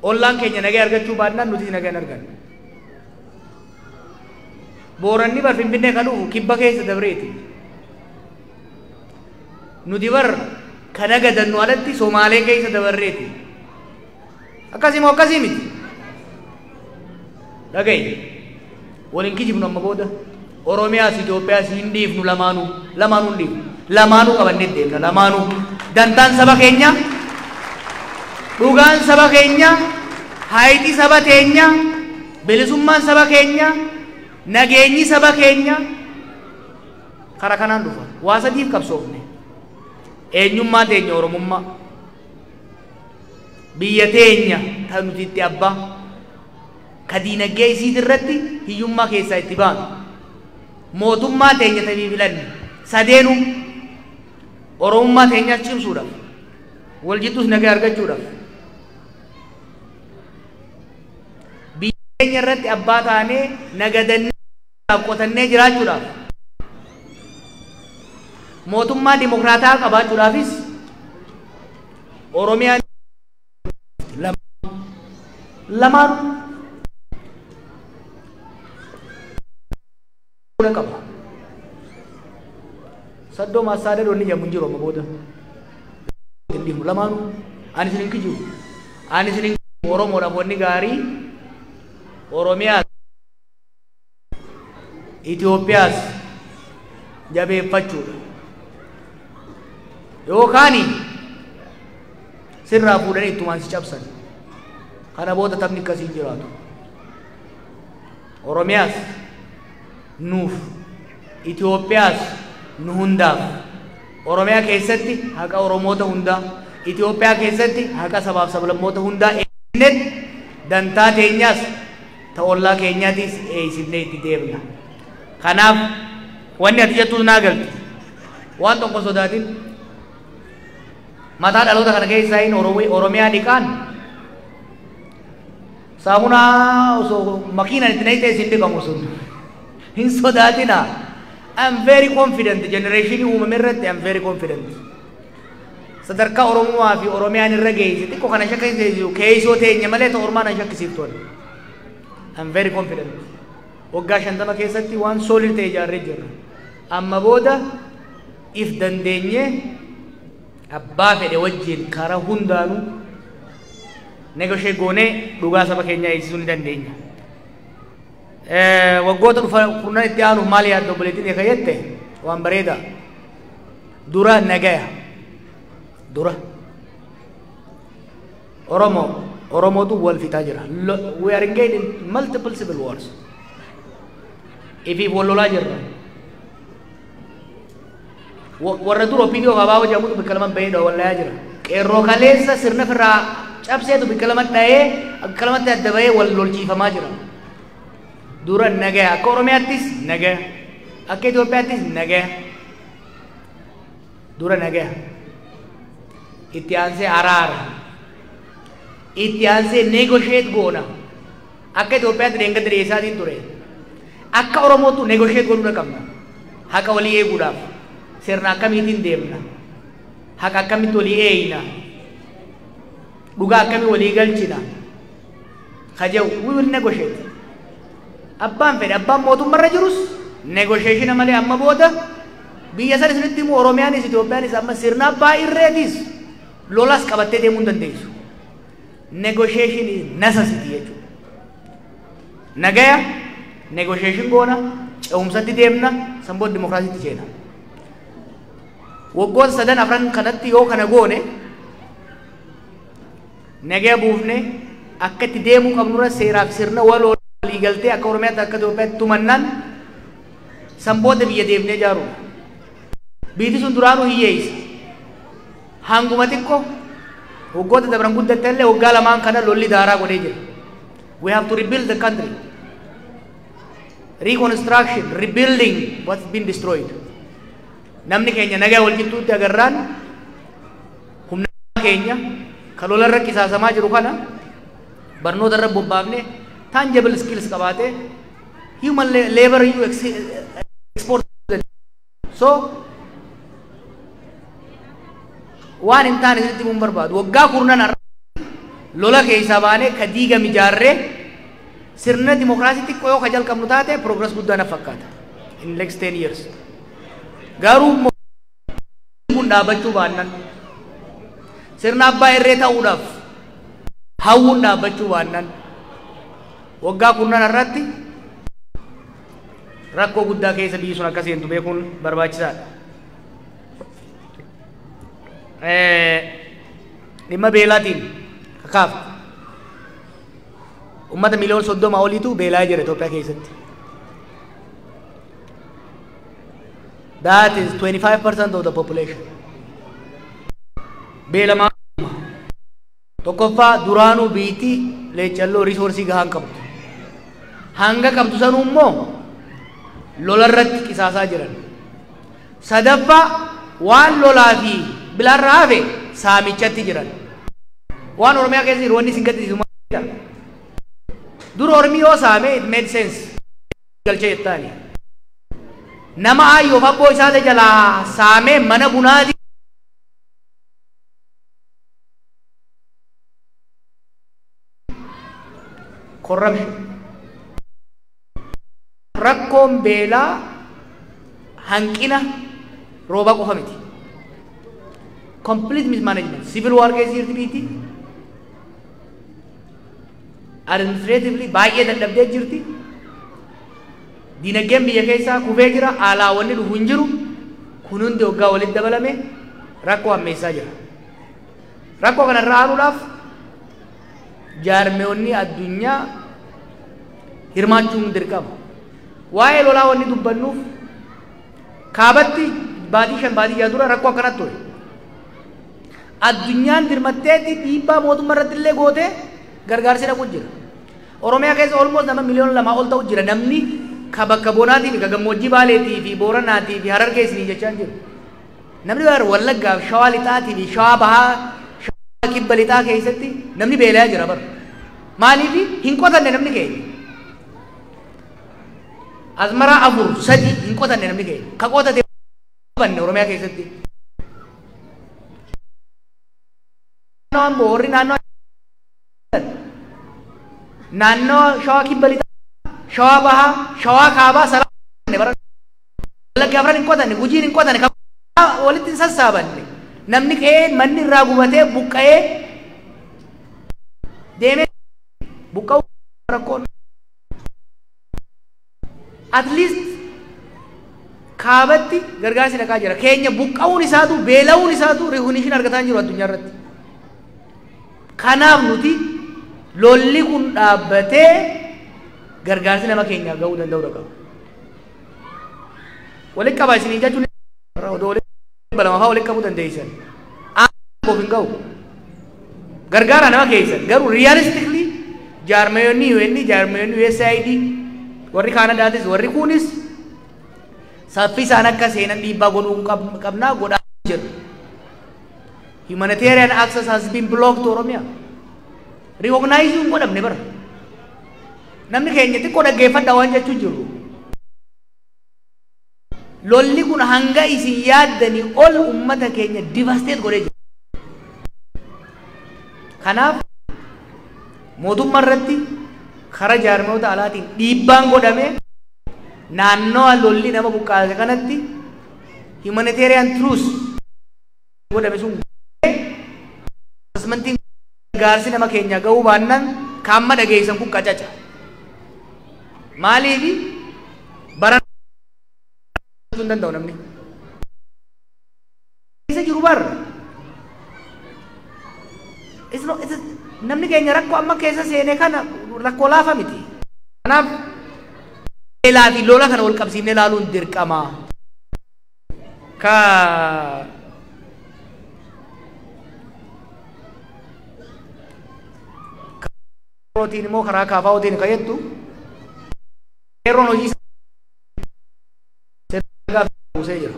Ollaan keenya nagaa argachuu baannaan nuti nagaa hin arganne. Booranni bar Finfinnee kan dhufu kibba keessa dabreeti. Nuti bar kan agadannu alatti Somaalee keessa dabarreeti. Akkasimoo akkasii miti. Dhaga'i. Waliin kijibnu amma booda. Oromiyaas Itoophiyaas hin dhiifnu lamaanuu hin dhiifnu. Lamaanuu qabannee deemna lamaanuu. Dantaan saba keenya. Dhugaan saba keenya. Haayiti saba keenya. Bilisummaan saba keenya. Nageenyi saba keenya. Karaa kanaan dhufa. Waa sadiif qabsoofne. Eenyummaa teenya Oromummaa. Biyya teenya kan nuti itti abbaa. Ka diinagdee isiit irratti hiyyummaa keessaa itti baanu. Mootummaa teenya tabii filanne. Sadeenu Oromummaa teenyaas cimsuudhaaf. Wal jidduus nagaa argachuudhaaf. Biyya teenya irratti abbaa taanee nagadannee qotannee jiraachuudhaaf. Mootummaa dimokiraataa qabaachuudhaafis Oromiyaan lamaan qaba. Saddoo maasaa dadhoonni jedhamu hin jiru amma booda. Lamaanuu ani isin hin kijibu. Ani isin hin kijibu Oromoodhaaf wanni gaarii Oromiyaas Itoophiyaas jabeeffachuudha. Yookaan sirraa fuudhanii ittumaan si cabsan. Kana booda taphni akkasii jiraatu. Oromiyaas nuuf Itoophiyaas nu hundaaf. Oromiyaa keessatti haqa Oromoota hundaa, Itoophiyaa keessatti haqa sabaaf sablammoota hundaa eegnee dantaa teenyaas ta'ollaa keenyaatis eeysifnee itti deemna. Kanaaf wanni ati jettuus naa galti. Waan tokko sodaatin. Mataa dhaloota kana keessaa hin Oromiyaa dhiqaan saamunaa osoo makiinaan itti naqxee isin dhiqamu sun hin sodaatina. I'm very confident generation uumame irratti I'm very confident. Sadarkaa Oromoo fi Oromiyaan irra geesse xiqqoo kana shakka hin seesisu keessoo teenya malee ta'u ormaan hin shakkisiiftoon. I'm very confident. Waggaa 50 keessatti waan solid ta'e ijaarree jirra. Amma booda if dandeenye abbaa fedhe wajjin karaa hundaanuu negoshee goonee dhugaa saba keenyaa eegsisuu ni dandeenya. Waggoota dhufan itti aanuuf maal yaadda obboleettiin eega jette waan bareeda. Dura nagaya. Dura. Oromootu wal fixaa jira. We are engaged in multiple civil wars. Ifiif wal lolaa jirra. Warra dura opinion gabaaboo jedhamutu bikka lama bahee wallayaa jira. Qeerroo kaleessa sirna firraa cabseetu bikka lama dhahee bikka lamatti adda bahee wal lolchiifamaa jira. Dura nagaya. Akka Oromiyaattis nagaya. Akka Itoophiyaattis nagaya. Dura nagaya. Itti aansee araara. Itti aansee negotiate goona. Akka Itoophiyaatti deengada dhiyeessaatiin ture. Akka Oromootu negotiate goonuu qabna. Haqa walii eeguudhaaf. Sirna akkamiitiin deemna. Haqa akkamitti walii eeyna. dhugaa akkamii walii galchina kajau we will negotiate abbaan fedhe abbaan mootummaarra jirus negotiation malee amma booda biyya san isinitti immoo Oromiyaanis Itoophiyaanis amma sirna abbaa irreetis lolas qabattee deemuu hin dandeessu negotiation is necessity jechuudha nagaya negotiation goona ce'umsatti deemna sanboon dimokiraasiitti ceena waggoota sadan afran kanatti yoo kana goone nagaya buufne akka itti deemuu qabnurra seeraaf sirna waloo walii galtee akka Oromiyaatti akka Itoophiyaatti tumannaan sanboota biyya deemnee jaaru biiti sun duraanuu hiyyeessa hanguma xiqqoo waggoota dabran guddatte illee waggaa lamaan kana lolli daaraa godhee jira we have to rebuild the country reconstruction rebuilding what's been destroyed namni keenya nagaa wal jittuutti agarraan humna keenya ka lola irra qisaasamaa jiru kana barnoota irra bobbaafne tangible skills qabaate human labor you export so waan hin taane sitti mun barbaadu waggaa kurnan lola keessa baane ka diiga mijaarree sirna dimokiraasii xiqqoo yoo ka jalqabnu taate progress guddaa na fakkaata in next 10 years garuu kun dhaabachuu baannan sirna abbaa irree ta'uudhaaf hawwuun dhaabachuu baannan waggaa kurnan irratti rakkoo guddaa keessa biyyi sun akka seentu beekuun barbaachisaadha dhimma beelaatiin kakaafte ummata miliyoona 30 oliitu beelaa jira Itoophiyaa keessatti that is 25% of the population beelamaa tokkoffaa duraanuu biitti leechalloo risoorsii gahaan qabdu hanga qabdu sanuu immoo lola irratti qisaasaa jiran sadaffaa waan lolaa fi bilaarraa hafe saamichatti jiran waan Oromiyaa keessa jiru wanni isin gaddisiisu dur Oromii yoo saame it made sense galchee jettaani nama ayyoof abboo isaate jalaa saamee mana bunaati corruption rakkoon beelaa hanqina rooba qofa miti complete mismanagement civil war keessa jirti biiti administratively baay'ee dadhabdee jirti dinagdeen biyya keessaa kufee jira alaawwanni dhufu hin jiru kun hundi waggaa walitti dabalame rakkoo hammeessaa jira rakkoo kana irraa aanuudhaaf jaarmeewwanni addunyaa hirmaachuun dirqama waa'ee lolaa wanni dubbannuuf kaabatti baatii 5 baatii 6 dura rakkoo akkanatti ture addunyaan dirmatteetti dhiibbaa mootummaa irratti illee gootee gargaarsi dhaqu jira Oromiyaa keessa almost nama miliyoona 2 ol ta'u jira namni ka bakka bonaatii fi ka gammoojjii baaleetii fi booranaatii fi harargee isinii jechaa jiru namni wallaggaa shawaa lixaatii fi shawaa bahaa shawaa kibba lixaa keessatti namni beelaa jira bara maaliif hin qotanne namni keenya azmara afur sadi hin qotanne namni keenya ka qotate banne Oromiyaa keessatti warri naannoo shawaa kibba lixaa shawaa bahaa shawaa kaabaa salaa bara wallaggaa afran hin qotanne gujiin hin qotanne walitti hin sassaabanne namni ka'ee manni irraa gubatee buqqa'ee deemee buqqa'uu rakkoon at least kaabatti gargaarsi dhaqaa jira keenya buqqa'uun isaatu beela'uun isaatu recognition argataa jiru addunyaa irratti kanaaf nuti lolli kun dhaabbatee gargaarsi nama keenyaa ga'uu danda'u qaba walitti qabaa isinii jechuun odoo walitti balama walitti qabuu dandeessan aangof hin ga'u gargaara nama keessan garuu realistically jaarmeeyonni UN jaarmeeyonni USAID warri Kaanadaatis warri kunis saffisaan akka seenan dhiibbaa godhuu qabnaa godhaa jiru humanitarian access has been blocked to Oromia recognize hin godhamne bara namni keenya xiqqoo dhaggeeffadhaa waan jechuun jiru lolli kun hanga isin yaaddanii ol ummata keenya devastate godhee jira Kanaaf mootummaa irratti karaa jaarmoota alaatiin dhiibbaan godhamee naannoo lolli nama buqqaase kanatti humanitarian truce godhame sun asmantiin gargaarsi nama keenya ga'uu baannaan kaamma dhageessan kun qacaca. Maaliif bara hin danda'u namni. Isa jiru barra. Namni keenya rakkoo amma keessa seenee kana rakkoo laafa miti. Kanaaf beelaa fi lola kana wal qabsiifnee ilaaluun dirqama. Rootiin immoo karaa kaafaa hotiin kayyattu yeroon hojii isaa buusee jira.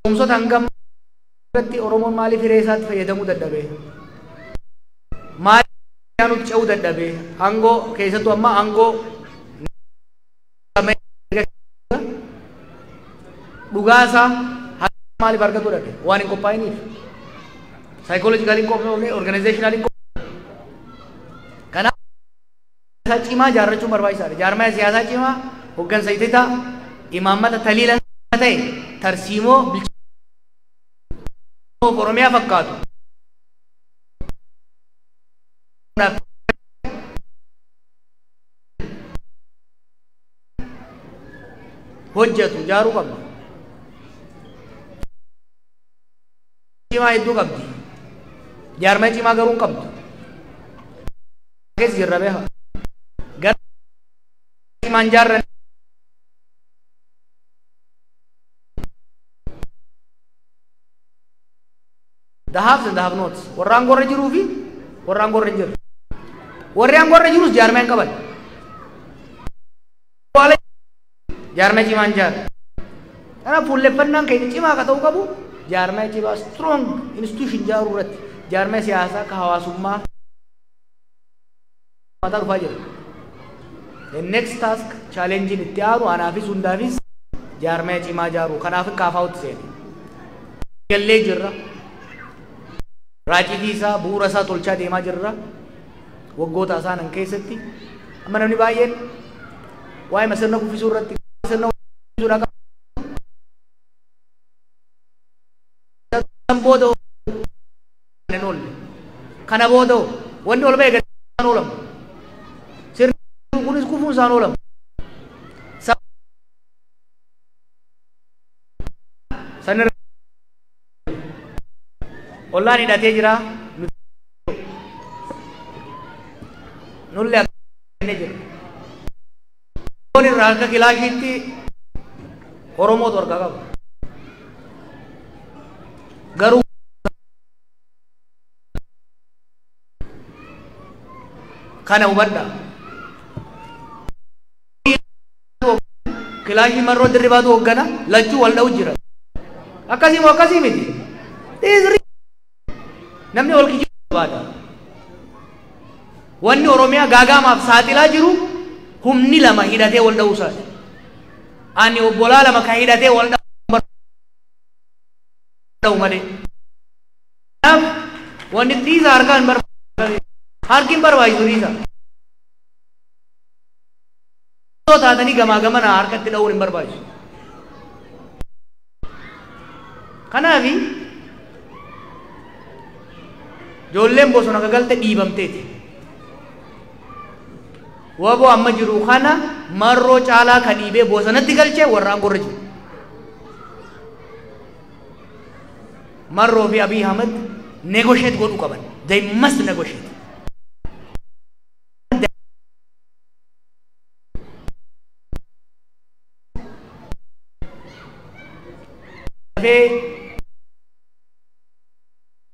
Humsoota hangam irratti Oromoon maaliif hiree isaatti fayyadamuu dadhabee? Maaliif nuti ce'uu dadhabee? Aangoo keessattuu amma aangoo dhugaa isaa maaliif argatu dadhabe? Waan hin qophaa'iniif. Psychologically qophaa'ee organizationally qophaa'ee. Kanaaf siyaasaa cimaa ijaarrachuun barbaachisaadha. Jaarmaya siyaasaa cimaa hooggansa ititaa imaammata taliila ta'e tarsiimoo bilchaanoo Oromiyaa fakkaatu. Hojjetu ijaaruu qabna. Cimaa hedduu qabdi. Jaarmaya cimaa garuu hin qabdu. Keessa jirra beekaa. Gara cimaan jaarran the haves and the have nots. Warra aangorra jiruu fi warra aangorra hin jirre. Warri aangorra jirus jaarmaya hin qaban. Jaarmaya cimaan jaarra. Kanaaf fuulleffannaan keenya cimaa akka ta'uu qabu jaarmaya cimaa strong institution ijaaruu irratti jaarmaya siyaasaa akka hawaasummaa mataa dhufaa jira. The next task challenge itti aanu anaafis hundaafis jaarmaya cimaa ijaaruu kanaaf kaafaa'utti seene. Gallee jirra. Raacitii isaa bu'uura isaa tolchaa deemaa jirra. Waggoota isaanan keessatti amma namni baay'een waa'ee masirna kuffisuu irratti masirna kuffisuudha qaba. Booda kana booda wanti ol ba'e gadaan oolamu sirni kunis kufuun isaan oolamu sanirra ollaan hidhatee jira nullee akka jira loon irraa akka kilaashiitti Oromootu harkaa qaba. Garuu kana hubadhaa. Kilaashii marroo dirribaatu hoggana lachuu wal dha'u jira. Akkasii moo akkasii miti? Namni wal kijibuu barbaada. Wanni Oromiyaa gaagaamaaf saaxilaa jiru humni lama hidhatee wal dha'uu isaati. Ani obbolaa lama kan hidhatee wal dha'u malee. Kanaaf wanni dhiisa harkaan barbaadu harkiin barbaachisu dhiisa. Taatanii gamaa gamana harkatti dha'uun hin barbaachisu. Kanaaf ijoolleen bosona gagalte dhiibamteeti. Waboo amma jiru kana marroo caalaa kan dhiibee bosonatti galchee warra aangorra jiru. Marroo fi Abiy Ahmed negotiate godhuu qaban. They must negotiate.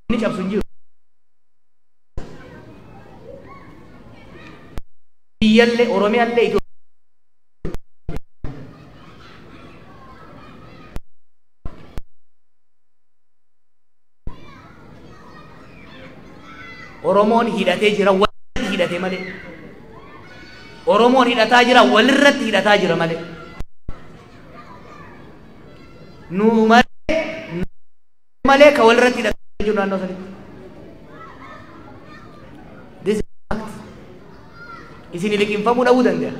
Ini cabsu jiru. Iyalle Oromiyalle itu. Oromoon hidhatee jira walirratti hidhatee malee. Oromoon hidhataa jira walirratti hidhataa jira malee. Nu malee ka walirratti hidhatee jechuun naannoo sanitti. This is fact. Isin liqinfamuu dhabuu danda'a.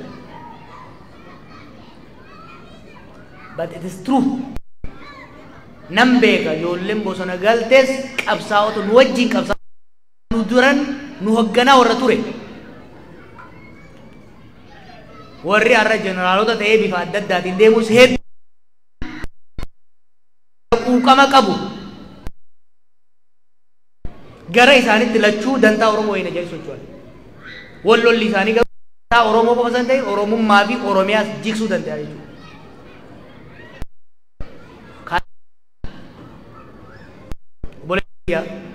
But it is true. Nam beeka ijoolleen bosona galtees qabsaa'otu nu wajjin qabsaa'otu nu duran nu hogganaa warra ture. Warri har'a jeneraalota ta'ee bifa adda addaatiin deemus hedduu quuqama qabu. Gara isaanitti lachuu dantaa Oromoo hin ajjeesu jechuudha. Wallolli isaanii garuu dantaa Oromoo qofa san ta'e Oromummaa fi Oromiyaas jigsuu danda'a jechuudha.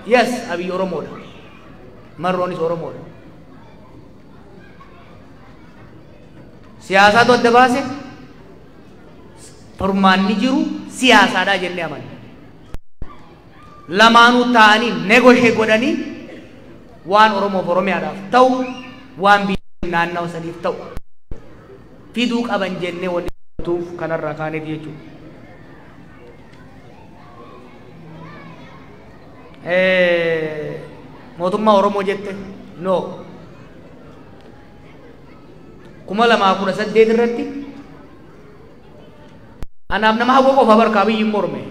Yes, Abiy Oromoodha. Marroonis Oromoodha. Siyaasaatu adda baase furmaanni jiru siyaasaadha jennee amanna. Lamaanuu ta'anii negoshee godhanii waan Oromoof Oromiyaadhaaf ta'u waan biyya naannoo saniif ta'u fiduu qaban jennee wanti tuuf kanarraa kaaneef jechuudha. Mootummaa Oromoo jette no 2018 irratti anaaf nama hawwa qofa barkaa biyyi morme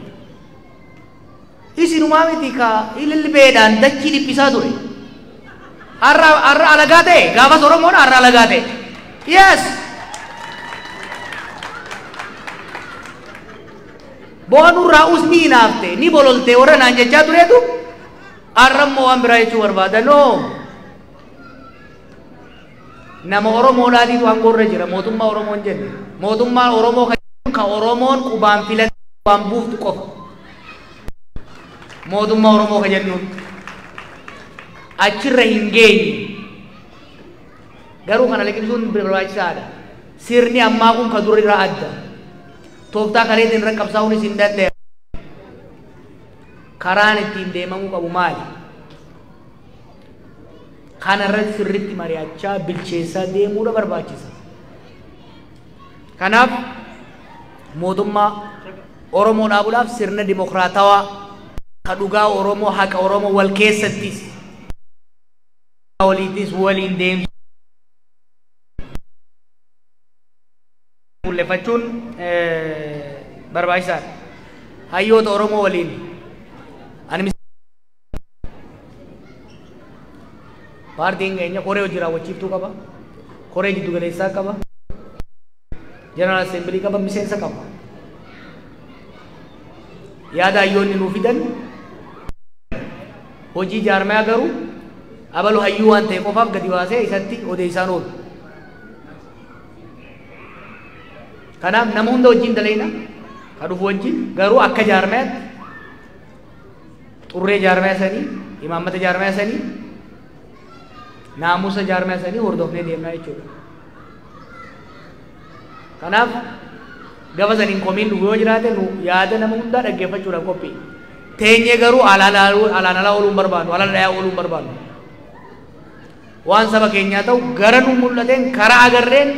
isinumaa miti ka ililbeedhaan dachii dhiphisaa ture har'a alagaa ta'e gaafas Oromoon har'a alagaa ta'e yes boonurraa usni hinaafte ni bololte warra naan jechaa tureetu har'ammoo waan biraa jechuu barbaada no nama Oromoodhaatiif waan gorra jira mootummaa Oromoon jenne mootummaa Oromoo ka Oromoon qubaan filate waan buuftu qofa mootummaa Oromoo ka jennuun achirra hin geenye garuu kana liqimsuun barbaachisaadha sirni ammaa kun ka dura irraa adda tooftaa kaleetiin irra qabsaa'uunis hin danda'e karaan ittiin deemamuu qabu maali kana irratti sirriitti mari'achaa bilcheessaa deemuudha barbaachisa. Kanaaf mootummaa Oromoo dhaabuudhaaf sirna dimokiraatawaa ka dhugaa Oromoo haqa Oromoo wal keessattis waliitis waliin deemsu mul'ifachuun barbaachisaadha. Hayyoota Oromoo waliin paartiin keenya koree hojii raawwachiiftuu qaba. Koree jiddu galeessaa qaba. Jeneraal Assembilii qaba. Miseensa qaba. Yaada hayyoonni nuu fidan hojii jaarmayaa garuu abalu hayyuu waan ta'e qofaaf gadi baasee isatti odeessaan oolu. Kanaaf nama hunda wajjin dalayna ka dhufu wajjin garuu akka jaarmayaatti xurree jaarmaya sanii imaammata jaarmaya sanii naamusa jaarmaya sanii hordofnee deemnaa jechuudha. Kanaaf gaba saniin komiin dhufu yoo jiraate nu yaada nama hundaa dhaggeeffachuudhaaf qophii. Teenyee garuu alaan alaa ooluun barbaannu alaan dhayaa ooluun barbaannu. Waan saba keenyaa ta'u gara nu mul'ateen karaa agarreen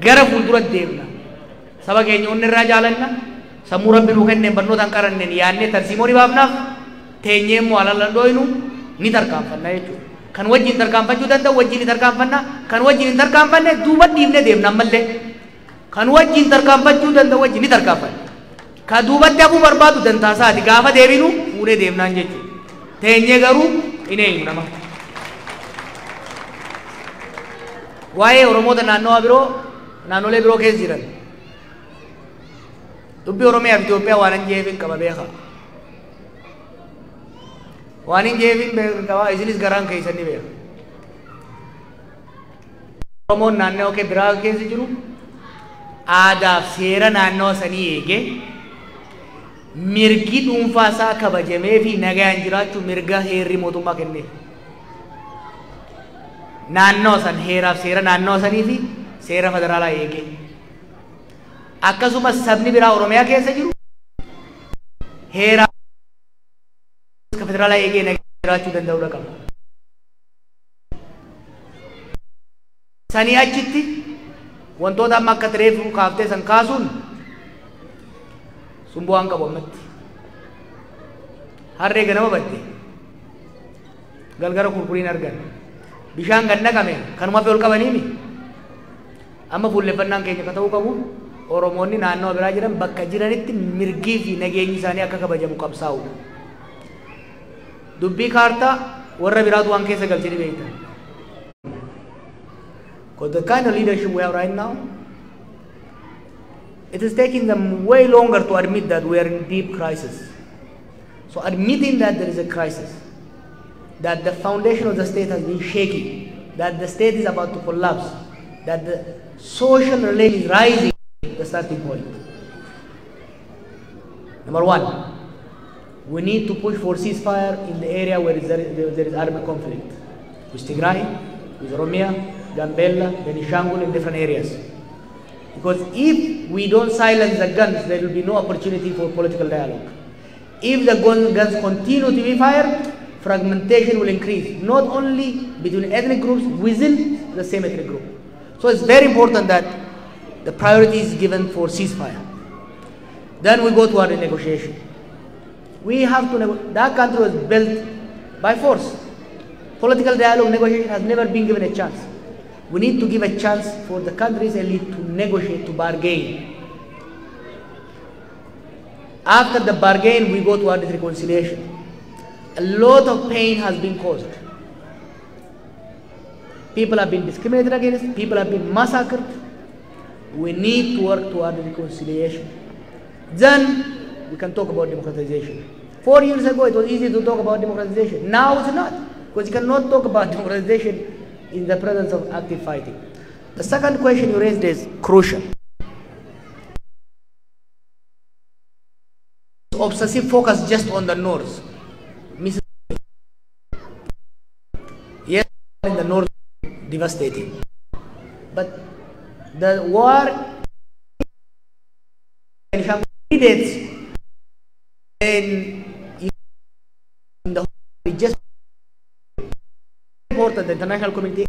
gara fuuldura deemna. Saba keenya onni irraa jaalanna. Sammuu rabbi nuu kenneen barnootaan qaranneen yaadnee tarsiimoo dhibaafnaaf teenyee immoo alaan dhooynu ni tarkaanfanna jechuudha. Kan wajjin tarkaanfachuu danda'u wajjin ni tarkaanfanna. Kan wajjin hin tarkaanfanne duuba dhiibnee deemna ammallee. Kan wajjin tarkaanfachuu danda'u wajjin ni tarkaanfanna. Ka duubatti hafuu barbaadu dantaasaati gaafa deebinu fuunee deemnaan jechuudha. Teenyee garuu hin eenyu nama. Waa'ee Oromoota naannolee biroo keessa jiran dubbii Oromiyaa fi Itoophiyaa waan hin jeefin qaba beeka. Waan hin jeefin qaba isinis garaan keessan ni beeka. Oromoon naannoo biraa keessa jiru aadaa fi seera naannoo sanii eegee mirgi dhuunfaa isaa kabajamee fi nagaan jiraachuu mirga heerri mootummaa kenneef. Naannoo san heeraaf seera naannoo sanii fi seera federaalaa eegee. Akkasumas sabni biraa Oromiyaa keessa jiru heeraa federaalaa eegee nagaan jiraachuu danda'uu qaba. Sanii achitti wantoota amma akka tireefuu kaaftee san kaasuun sun bu'aan qabu ammatti. harree ganama badde galgara kurkuriin argan bishaan gad naqame kanuma fi ol qabaniimi amma fuulleffannaan keenya akka ta'uu qabu Oromoonni naannoo biraa jiran bakka jiranitti mirgii fi nageenyi isaanii akka kabajamu qabsaa'u dubbii kaartaa warra biraatu waan keessa galchanii beektan. Because the kind of leadership we have right now, it is taking them way longer to admit that we are in deep crisis. So admitting that there is a crisis, that the foundation of the state has been shaky, that the state is about to collapse, that the social relation is rising, the starting point. Number one, we need to push for ceasefire in the area where there is armed conflict. With Tigray, with Oromia, Gambella, Benishangul, in different areas. Because if we don't silence the guns, there will be no opportunity for political dialogue. If the guns continue to be fired, fragmentation will increase, not only between ethnic groups, within the same ethnic group. So it's very important that the priority is given for ceasefire. Then we go to our negotiation. We have to that country was built by force. Political dialogue, negotiation has never been given a chance. We need to give a chance for the country's elite to negotiate, to bargain. After the bargain, we go towards reconciliation. A lot of pain has been caused. People have been discriminated against, people have been massacred. We need to work towards reconciliation. Then we can talk about democratization. 4 years ago, it was easy to talk about democratization. Now it's not, because you cannot talk about democratization in the presence of active fighting. The second question you raised is crucial. Obsessive focus just on the north. Yes, in the north, devastating. But the war predates in the just important the international community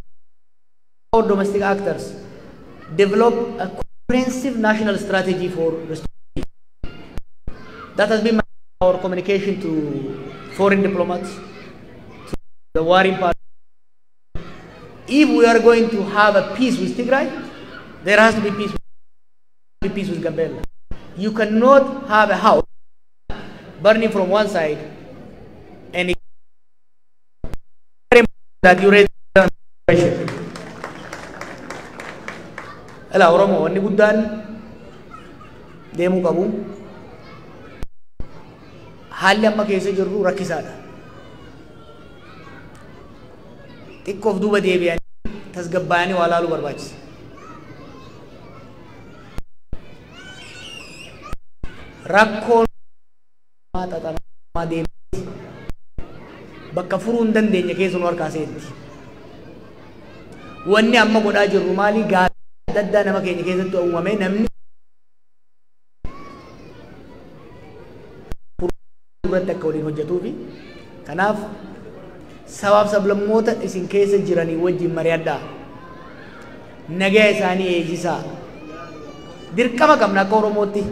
or domestic actors develop a comprehensive national strategy for restoration. That has been our communication to foreign diplomats, to the warring parties. If we are going to have a peace with Tigray, there has to be peace with Gambella. You cannot have a house burning from one side and that you raise the question. Ela Oromo wanni guddaan deemuu qabu. Haalli amma keessa jirru rakkisaadha. Xiqqoof duuba deebi'anii tasgabbaa'anii waa laaluu barbaachisa. Rakkoon xaxamaa deemee bakka furuu hin dandeenye keessa nu harkaa seenti. Wanni amma godhaa jirru maali? Gaaffii adda addaa nama keenya keessatti uumame namni irratti akka waliin hojjetuufi kanaaf sabaaf sablammoota isin keessa jiranii wajjin mari'adhaa. Nagaa isaanii eegsisaa. Dirqama qabna akka Oromootti.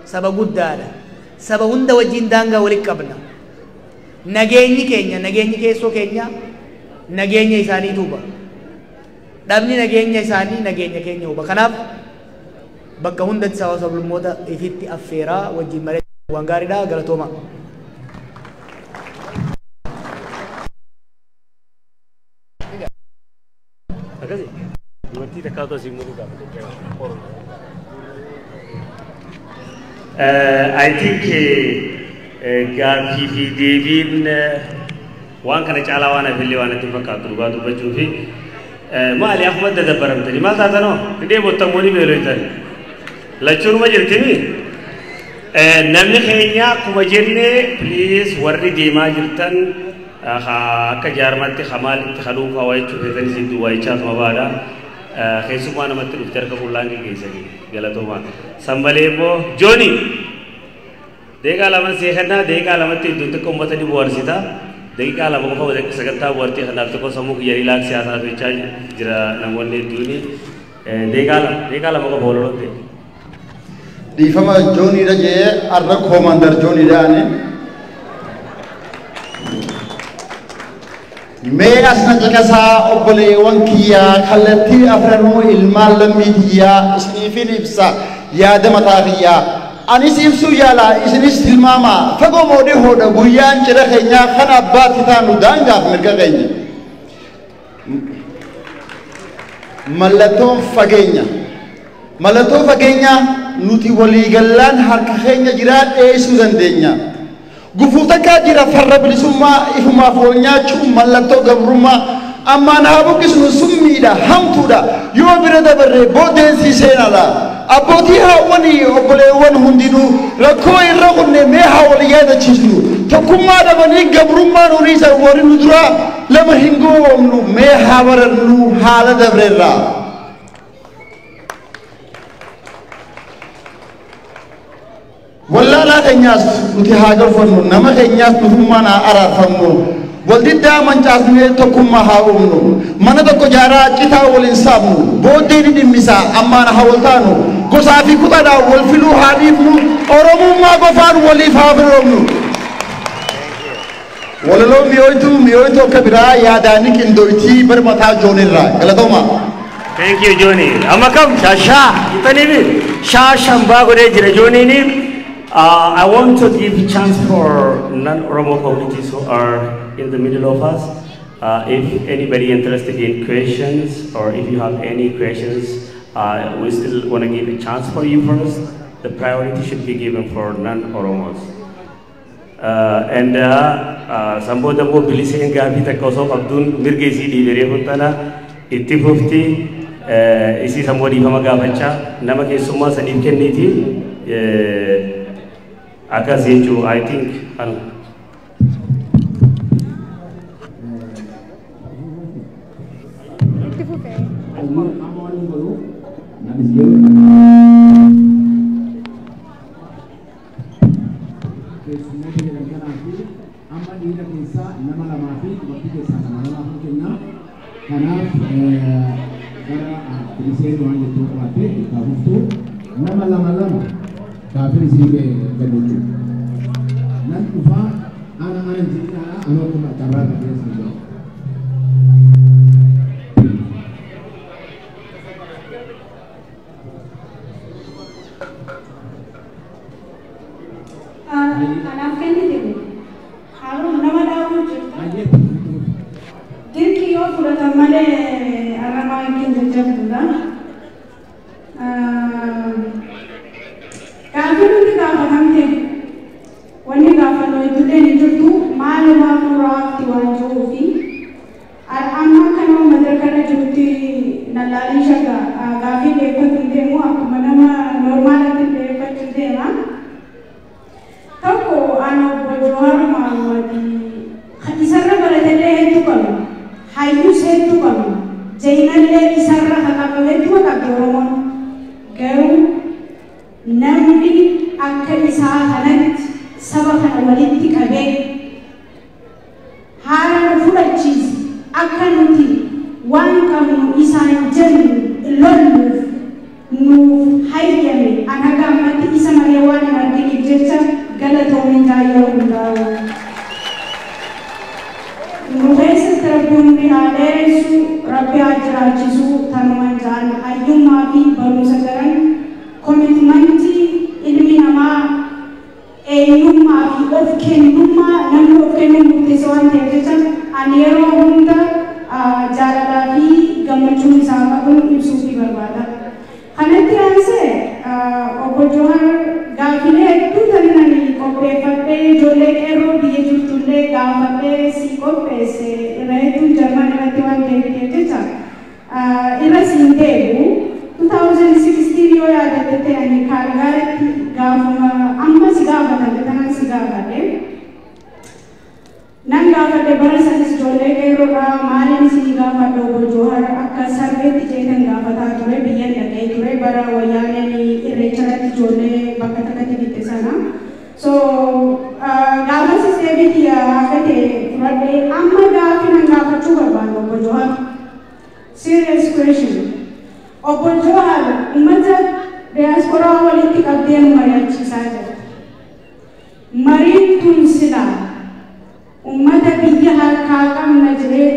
Saba guddaadha. Saba hunda wajjin daangaa walitti qabna. Nageenyi keenya, nageenyi keessoo keenya, nageenya isaanii tuuba. Dhabni nageenya isaanii, nageenya keenya huba. Kanaaf bakka hundatti sabaaf sablammoota ifitti affeeraa wajjin mari'adhaa. Waan gaariidha, galatooma. I think gaaffii fi deebiin waan kana caalaa waan hafillee waan itti fakkaatu dhugaa dubbachuu fi maali akkuma dadabbaramtanii maal taatanoo hidhee bottamoonni beeloytan lachuunuma jirtimi namni keenya akkuma jennee please warri deemaa jirtan akka jaarmatti hamaal itti haluufaa waayechuu keessanii isin duwwaayichaatuma baadha keessumaa namatti dhufte harka fullaan geessanii galatoomaa sambalee immoo jooni deeqaa lama seekannaa deeqaa lamatti iddoon tokko uummata ni bohaarsita deeqaa lama qofa sagantaa bohaartii kanaaf tokko sammuu kiyya riilaaksii haasaa jechaa jira namoonni hedduuni deeqaa lama qofa walolotte dhiifama jooniidha jee arra koomaandar jooniidhaani Mee asna caqasaa obboleewwan kiyyaa kallattii afranuu ilmaan lammiitiyyaa isiniifin ibsa yaada mataa kiyyaa anis ibsuu yaala isinis tilmaama fagoo moodee hoodha guyyaan cidha keenyaa kan abbaatti taanu daangaaf mirga keenya mallattoo fageenya nuti waliigallaan harka keenya jiraa dhiyeessuu dandeenya gufuu takkaa jira farra bilisummaa ifumaaf wal nyaachuu mallattoo gabrummaa ammaan haa buqqisnu summiidha hamtuudha yoo bira dabarree booddeensi seenaadha abbootii haawwanii obboleewwan hundinuu rakkoo irra kunne mee haa wal yaadachiisnu tokkummaa dhabanii gabrummaan horiisa warri nu dura lama hin goomnu mee haa barannu haala dabreerraa wallaalaa keenyaas nuti haa galfannu nama keenyaas nutummaan haa araarfannu waldiddaa mancaasnee tokkummaa haa uumnu mana tokko jaaraa citaa waliin saafnu booddee ni dhimmisaa ammaan haa wal taanu gosaa fi kutaadhaan wal filuu haa dhiifnu oromummaa qofaan waliif haa firoomnu walaloo mi'ooytuu akka biraa yaadaanii qindooytii barmataa joonirraa galatooma. Thank you, Johnny. Amakam, Shasha, Itanibi, Shashamba Godejira Johnny. I want to give a chance for non-Oromo communities who are in the middle of us. If anybody interested in questions or if you have any questions, we still want to give a chance for you first. The priority should be given for non-Oromos. Samboda mo bilisen gabi takoso abdun mirgesi di berehuntana ittifufti isi sambodi fama gabacha nama kesuma sanif kenniti akaseju I think Marin tun sila ummata biyya harkaa qabna jiree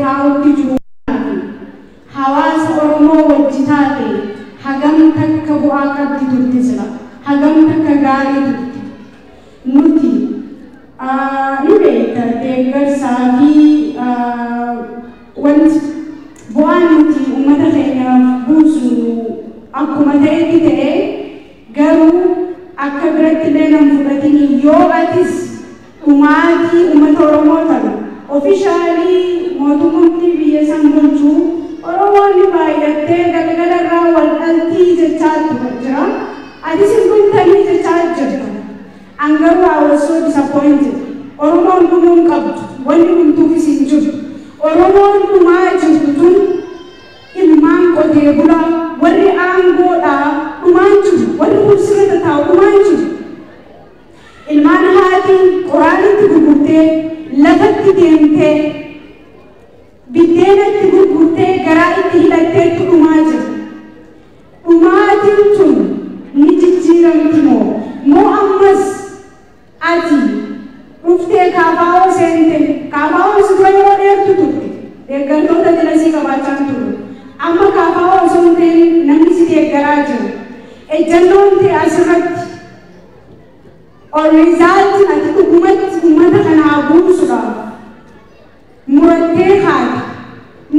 jechaa jira. Atis hin guutamne jechaa jirta. Angaruu I was so disappointed. Oromoon dhumuu hin qabdu. Wanni hundumtuufis hin jiru. Oromoon dhumaa jirtu tun ilmaan qotee bulaa warri aangoodhaa dhumaan jiru. Warri kursirra taa'u dhumaan jiru. Ilmaan haati qoraanitti gurgurtee lafatti deemtee biddeenatti gurgurtee garaa itti hidhatteetu dhumaa jira. Dhumaatiin tun ni jijjiiramti moo ammas ati dhuftee kaafaa'oo seente kaafaa'oo si dura yeroo dheertu turte deeggartoota dilasii qabaachaa turte amma kaafaa'oo osoo hin ta'in namni si deeggaraa jiru ejjannoon ta'e asirratti Orizalti ati dhugumatti uummata kanaa buusuudhaaf murattee haati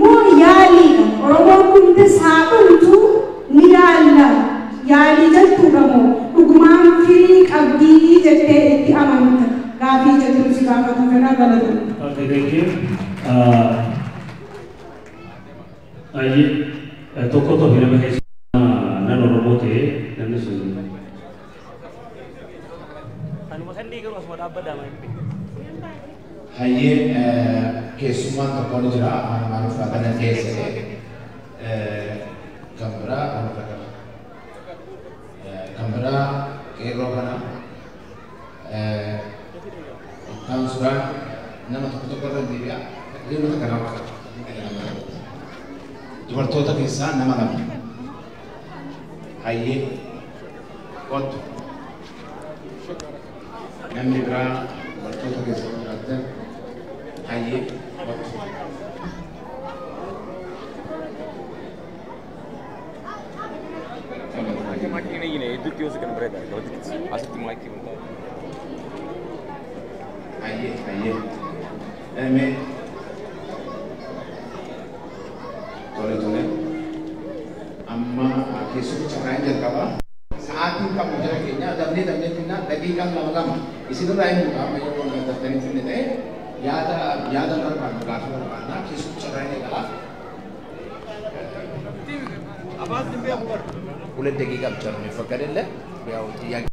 moo yaaliidha Oromoon kuntis haa dhumtu ni yaalla yaalii jettuudha moo dhugumaan firii qabdii jettee itti amanta gaafii jettuu si gaafatu fedhaa galatu. Okay, thank you. Tokko tokko nama keessa nan Oromoo ta'e namni sun Hayyee keessummaan tokkoon jira maaliif kana keessa kan biraa qeerroo kana kan suuraa nama tokko irra deebi'a deemota kana dubartoota keessaa nama lama hayyee kottu namni biraa dubartoota keessaa jiraatan hayyee kottu. Makin ini itu kios kan berada. Kalau asal makin itu. Hayyee. Tole. Amma keessumaa carraan jalqabaa. Sa'aatiin qabu jira keenya dabnee finna daqiiqaan lama isinirraa hin muka amma yeroo waan daftanii finne ta'e yaada barbaadu gaafii barbaadna keessumaa carraan eegalaa. Kulit daqiiqaa bicha nuyi fakkaatelle yaa'u xiyyaaqii.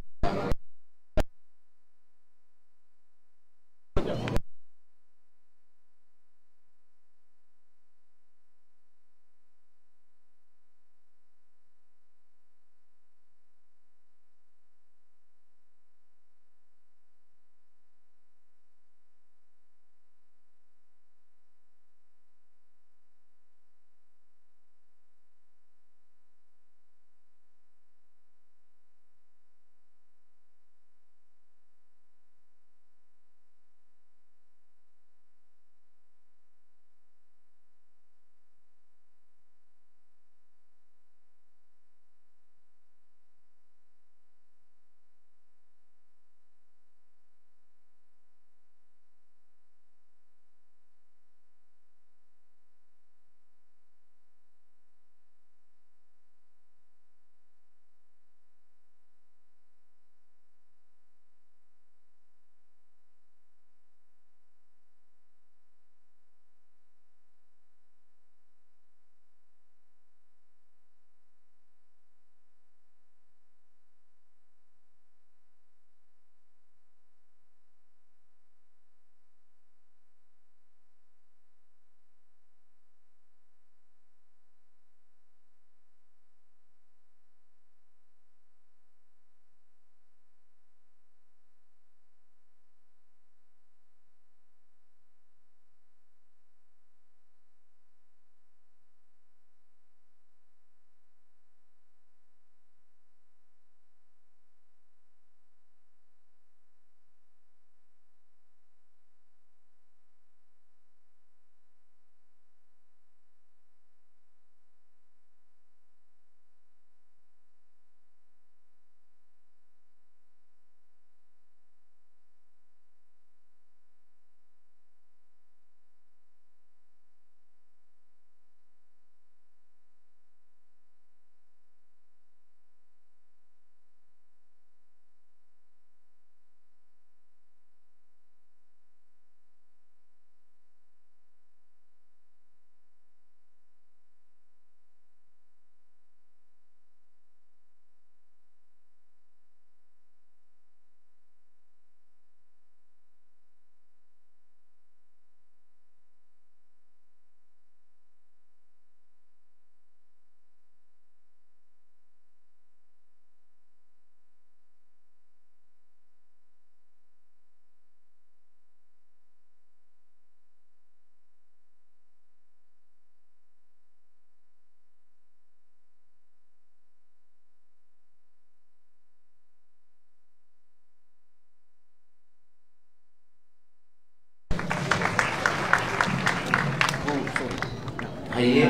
Aye,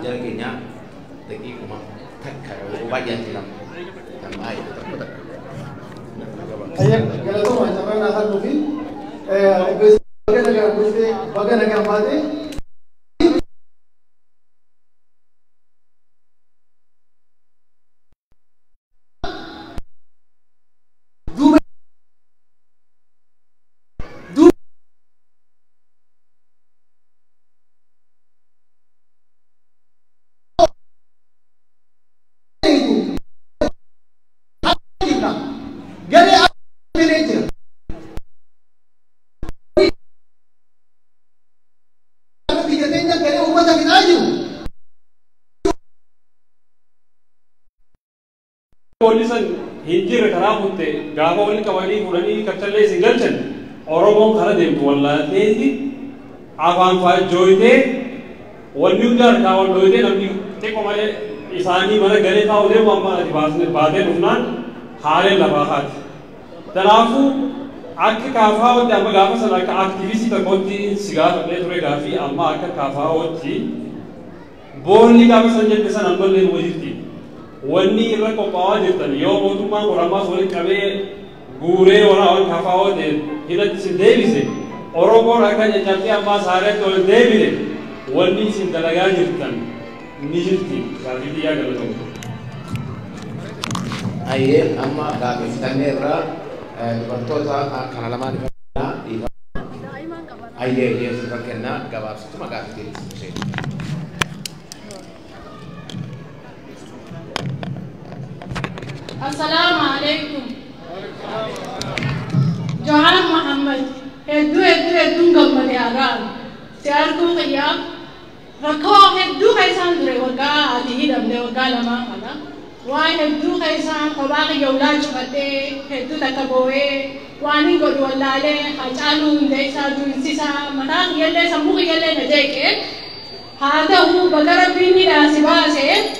jalan kenya, tapi cuma tak kalau banyak dalam air. Aye, kalau tu macam mana hal tu? Bagaimana mati? Polisan hijir karabutte gaba wali kawali kurani kachalle singalchan oromon khara dem walla tezi awan fa joite wali udar ka wal doite namni te ko male isani mara gare ka ode mamma basne bade nunnan hare labahat tarafu ak kafa ode amma gaba sala ka activist ka konti sigar le tore gafi amma ak kafa ode bonni gaba sanje pesan amballe mojiti wani irra ko pawa jirtan yo motuma orama soli kabe gure ora on khafao de hidat sin devise oromo raka jati amma sare to devire wani sin dalaga jirtan nijirti gabi dia galato Aye, amma gabi tanera bartota kanalaman na iba aye yes kanna gabab cuma gabi Assalamualaikum. Johan Muhammad. Hedu gammade aran. Tiar ko kaya. Rakho hedu kaisan dure warga adi hidamde warga lama kana. Wa hedu kaisan kobaki yawla chukate hedu takaboe. Wani godu wallale hachalu ndesa dunsisa manang yelle sambu yelle najeke. Hada hu bagara bini dasibase.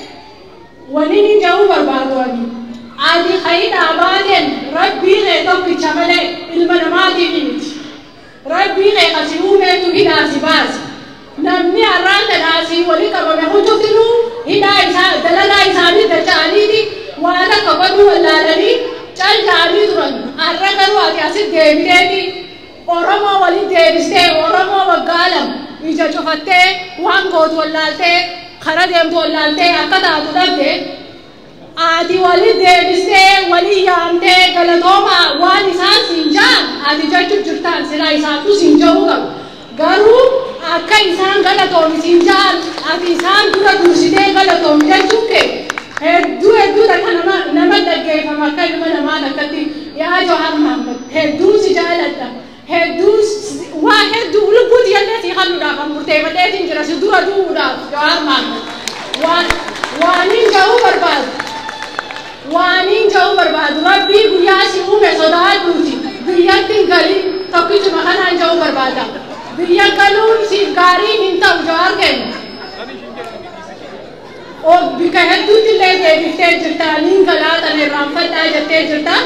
Wani ni jauh berbadu Adi khair abaden Rabbi le to pichamale ilma namadi minit Rabbi le kasiume tu hida sibas namni aranda nasi wali ka ba hujutilu hida isa dalala isa ni dachani di wala ka badu walladani chal jani turan arragaru ati asid devidi oromo wali deviste oromo wagalam ija chofatte wango wallalte khara dem wallalte akada tudabde Adi wali deviste wali yamde galatoma wali san sinjan adi jatu jurtan sila isan tu sinjauga garu akka isan galatomi sinjan adi isan dura durside galatomi jachuke heddu da kana nama dagge fama kalma nama nakati ya Johan Muhammad heddu sijalata heddu wa heddu ulubudi yallati khalu da kamurte badetin jira sidura duda Johan Muhammad wani jau barbad Waning jauh berbadu, Rabbi guyya si ume sodaat buji, guyya tinggali, tapi cuma kanan jauh berbada. Guyya kalun si gari minta ujar ken. Oh, bikahet tu tile bikte cerita, ninggala tane rampat aja cerita,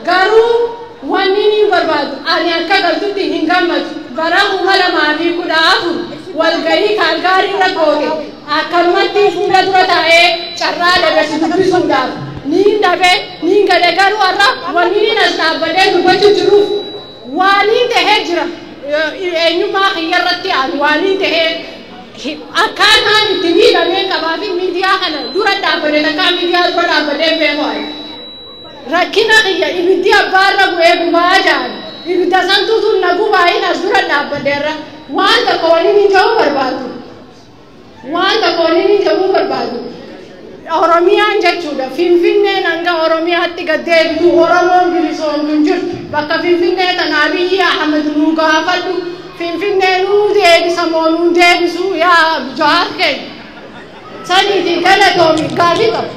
garu wani ni berbadu. Anian kagal tu tinggal mat, barang umala mami kuda aku, wal gari kalgari ragoge, akal mati sudah tae, cara lebih sedikit sudah. Ni dabe ni gade garu arra wani na sabade du bachu juru wani te hejra enyu ma khiyarati an wani te akana ni tv da me kababi media kana dura da bare na ka media dura bare be hoy rakina khiya ibidia barra go e baja ibida santu tu nagu bai na dura da bare wan ta koni ni jau barbadu Oromiyan jechuudha Finfinneen hanga Oromiyaatti gad deebitu Oromoon bilisoomtuun jirtu bakka Finfinnee tana Abiyyi Ahmed nuu gaafadhu Finfinnee nuu deebisa moo nuu deebisu yaa Johaar keenya saniiti galatoomi gaafii qabu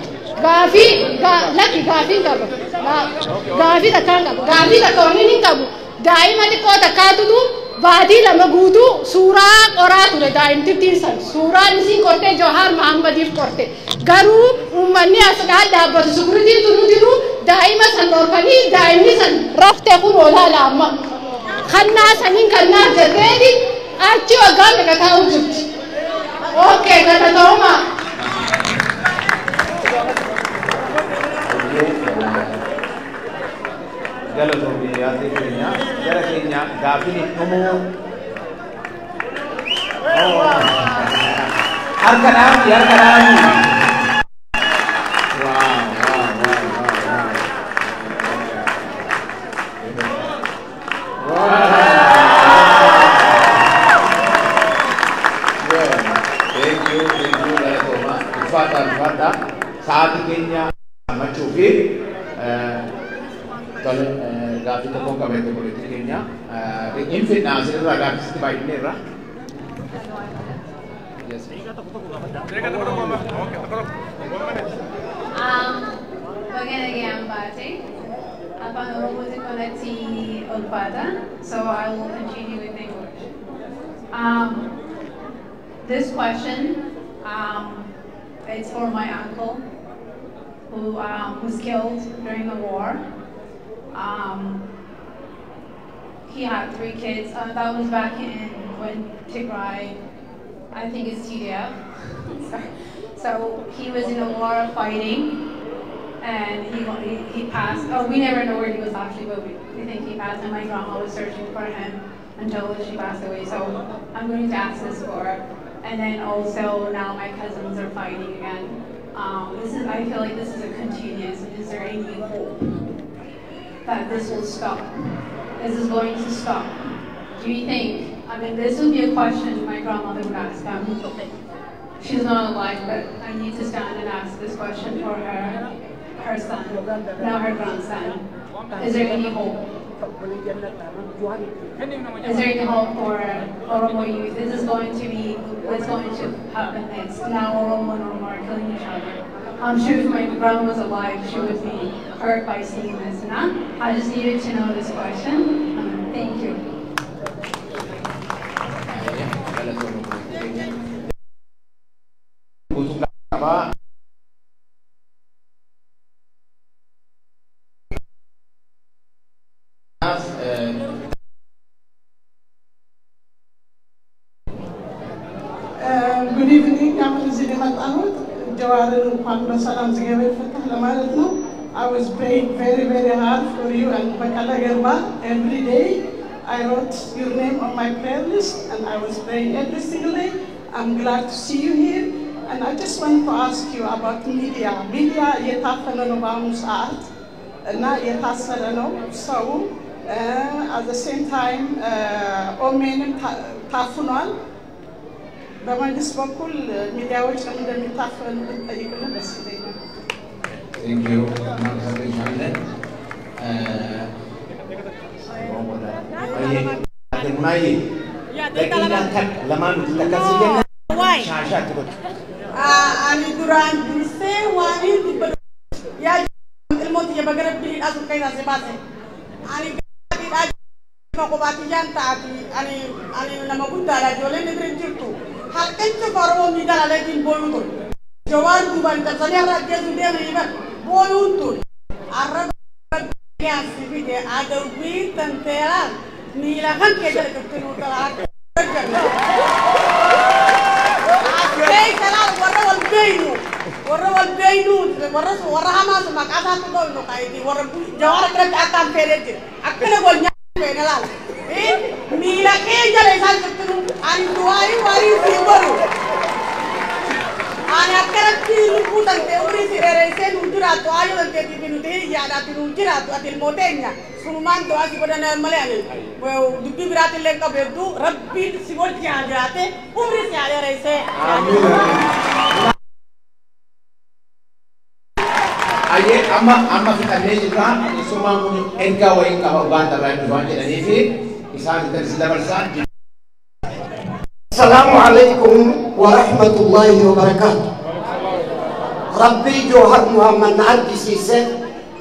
gaafii takka waniin hin qabu daa'ima xiqqoo takkaatutu baadii lama guutuu suuraa qoraa ture daa'imtittiin san suuraan isiin qortee Johaar Muhammadiif qorte garuu uummanni as dhaabbatu sukuritiin tunuutiru daa'ima san dhorkanii daa'imni san raftee kun olaala amma kannaa saniin kannaa jetteeti achi waggaa meeqa taa'u jirti. Okay, Galatoma. Galatomi yaate keenya gara keenya gaafini dhumuu harka dhaabi saat kenya machufi tole gafi to ko kabe ko kenya infit na sir ra gafi sti bai ne ra yes Bagaimana gambate apa robot koneksi ulpada, so I will continue with English. This question it's for my uncle who was killed during the war. He had 3 kids. That was back when Tigray, I think it's TDF. So he was in a war fighting, and he passed. Oh, we never know where he was actually, but we think he passed, and my grandma was searching for him until she passed away. So I'm going to ask this for her. And then also now my cousins are fighting again. I feel like this is a continuous. Is there any hope that this will stop? This is going to stop. Do you think? I mean, this would be a question my grandmother would ask. She's not alive, but I need to stand and ask this question for her son, now her grandson. Is there any hope? Is there any hope for Oromo youth? This is going to be what's going to happen next. Now Oromo and Oromo are killing each other. I'm sure if my grandma was alive, she would be hurt by seeing this. I just needed to know this question. Thank you. Good evening, I'm Lizzie Matahut. I was praying very, very hard for you and Bakala Gerba every day. I wrote your name on my prayer list and I was praying every single day. I'm glad to see you here. And I just want to ask you about media. Media yetafano bamus art, na yetasarano. So at the same time, omenim tafunan. በመንግስት በኩል ሚዲያዎች እንደሚታፈኑ ጠይቁና ደስ ይለኛል። Thank you. እናመሰግናለን። ማይ ለቂናንተ ለማን ተከስየና ሻሻ ትበቅ አኒ ዱራን ዲሴ ዋኒ ዱበ ያ ልሞት የበገረብ ሊዳሱ ከይና ሰባሰ አኒ ዲዳ ኮባቲያን ታቲ አኒ ለማጉዳላ ጆሌ ንድርጅቱ halkancha farmo mi dala lekin boyuto jawan duban ta sanya rajya sude ni ba boyuto arab ya sibide ada wi tantela ni la kan ke jale kapten utara ay kala warra wal beinu warra hama sama kasa to no kai di warra jawara kret akan ferete akene gol nya penala mila ke jale sal kapten ani duai wari sibaru ani akarati luputan te uri sirere sen ujura to ayo te tibinu te ya da tinu ujura to atil motenya sunuman to asi pada normal ani dubbi birate le ka bedu rabbi sibol kya jate umri se ale rese aye amma fitane jira suma mun enka wa enka banda ra duanje dani fi isan tersidabarsan. Assalamualaikum warahmatullahi wabarakatuh. Rabbi Johar Muhammad Nabi Sise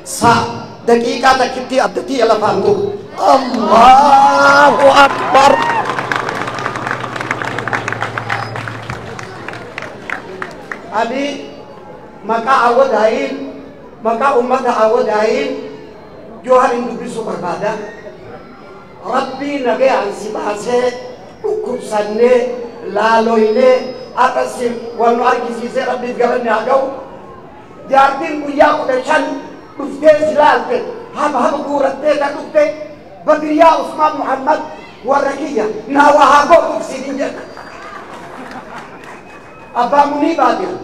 sa dakika takiti abdati alafantu. Allahu Akbar. Abi maka awadain maka umat awadain Johar indubi subarbada. Rabbi nage ansibase ukubsanne laloine أقسم والمعركسي ربي قبلني أقو جارتين وياك وشان مفتاز لالك هم قورتين تلوكتين بدريا عثمان محمد ورقية ناوها قو تفسيرين جد أبا مني بادل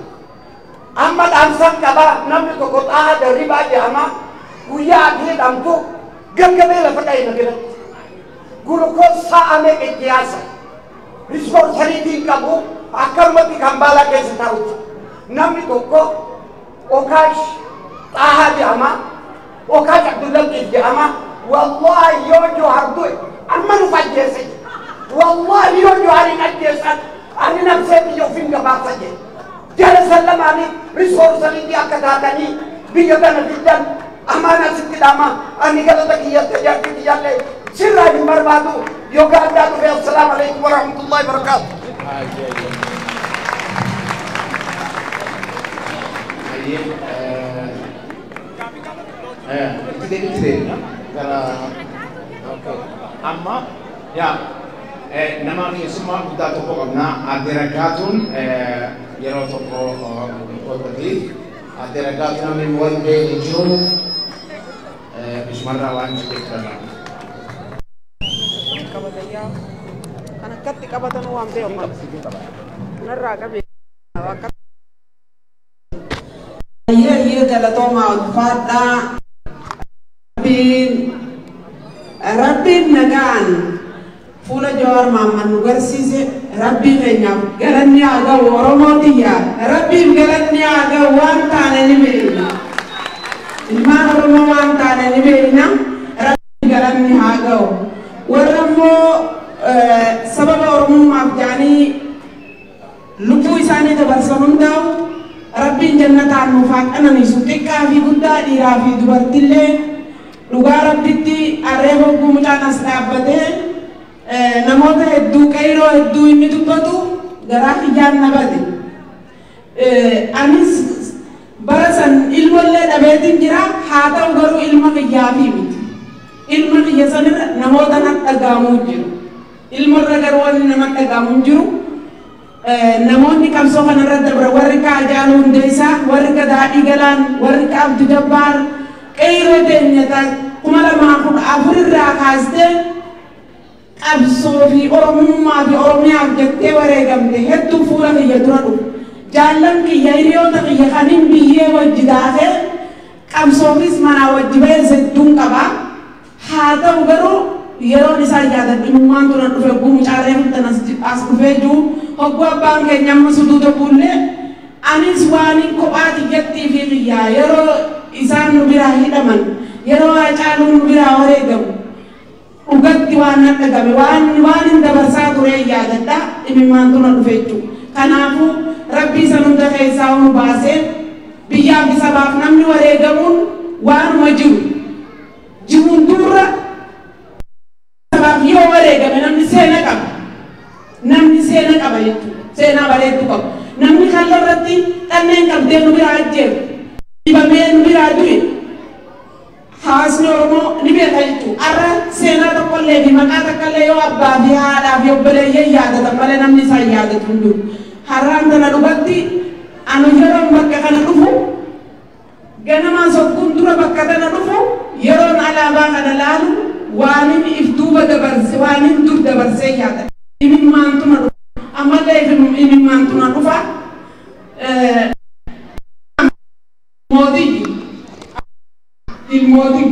أحمد أنسان كبا نمي تقطعها دريبا جاما وياك هيد أمتو قبل فتاين نبيل glucose sa ame ikiasa responsibility kamu akan mati kambala ke setaut nami toko okash taha jama okash abdullah ke jama wallahi yo hardu amanu fajese wallahi yo hari najesa ani nafse yo finga basaje jara sallamani responsibility akadatani biyadana bidan amana sittidama ani gala takiyat tajati jalle sirra di marbatu yoga anda tu assalamualaikum warahmatullahi wabarakatuh itu kalau amma ya nama ni semua kita toko karena adirakatun yero toko tadi adirakatun kami buat bejun bismillahirrahmanirrahim Kana katti qabatan waan beekan narraa qabe waqa ayya galatoma fadda rabbin nagaan fuula jawar mamman nu garsiise rabbi keenya galanni aga oromootiya rabbiin galanni aga waan taane ni beekna ilmaan oromoo waan taane ni beekna rabbi galanni aga warrammoo sababa oromummaaf jaanii lubbuu isaanii dabarsan hundaa'u rabbiin jannataan nuuf haa qananiisu xiqqaa fi guddaa dhiiraa fi dubartillee dhugaa rabbitti arree bogguu mucaan as dhaabbatee namoota hedduu qayroo hedduu inni dubbatu garaa kiyyaan nabate anis bara san ilmollee dhabeetiin jira haa ta'u garuu ilma kiyyaafii miti ilma kiyya sanirra namoota natti dhagahamuu jiru ilmarra garuu wanni nama dhagahamu jiru namoonni qabsoo kanarra dabra warri ka Haacaaluu Hundeessaa warri ka Daadhii Galaan warri ka Abdii Jabbaar qayroo teenyata 2014 irraa kaastee qabsoo fi oromummaa fi oromiyaaf jettee wareegamte hedduu fuula kiyya dura dhufu jaallan kiyya hiriyoota kiyya kanin biyyee wajji daakee qabsoofis manaa wajji beese hedduun qaba haa ta'u garuu yeroon isaa yaadadhummaan turan dhufe gumu caaree fudhan as dhufee jiru hogguu abbaan keenya amma suduuta buullee anis waan kophaa kiyyattii fi kiyyaa yeroo isaan nu biraa hidhaman yeroo Haacaaluun nu biraa wareegamu dhugatti waan na dhagame waan hin dabarsaa ture yaadadha dhimimmaan tuna dhufe jechuudha kanaafuu rabbii isa hunda keessaa nu baasee biyyaaf fi sabaaf namni wareegamuun waanuma jiruun durra yoo wareegame namni seena qaba jechuudha seenaa bareedduu qabu namni kalla irratti dhanneen qabdee nu biraa ajjeeru dibamee nu biraa du'e hawaasni oromoo ni beeka jechuudha arra seenaa tokkollee fi maqaa takkaallee yoo abbaa fi haadhaa fi obboleeyyan yaadatan malee namni isaan yaadatu hin jiru har'aan tana dhugatti anu yeroon bakka kana dhufu ganamaan sokkuun dura bakka kana dhufu yeroon alaabaa kana laalu waanin iftuuba dabarse waanin dur dabarsee yaada imimmaantuma dhufa ammallee imimmaantuma dhufa mootii ilmootii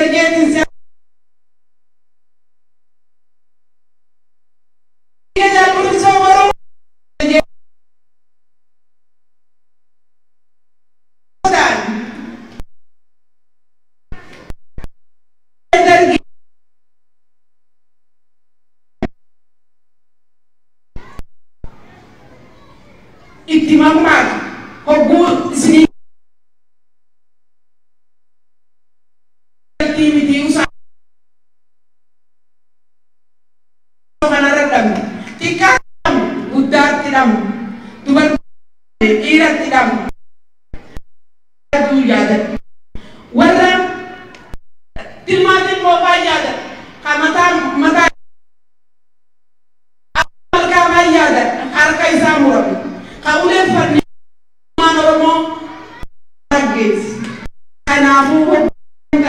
jeetin se Itimamag, hogu sini activity usa manaradam tikam budar tidam tuban ira tidam tu yada warra tilmatin mo ba yada kamata mata alka ba yada harka isamura kaulen farni manoromo agis kanafu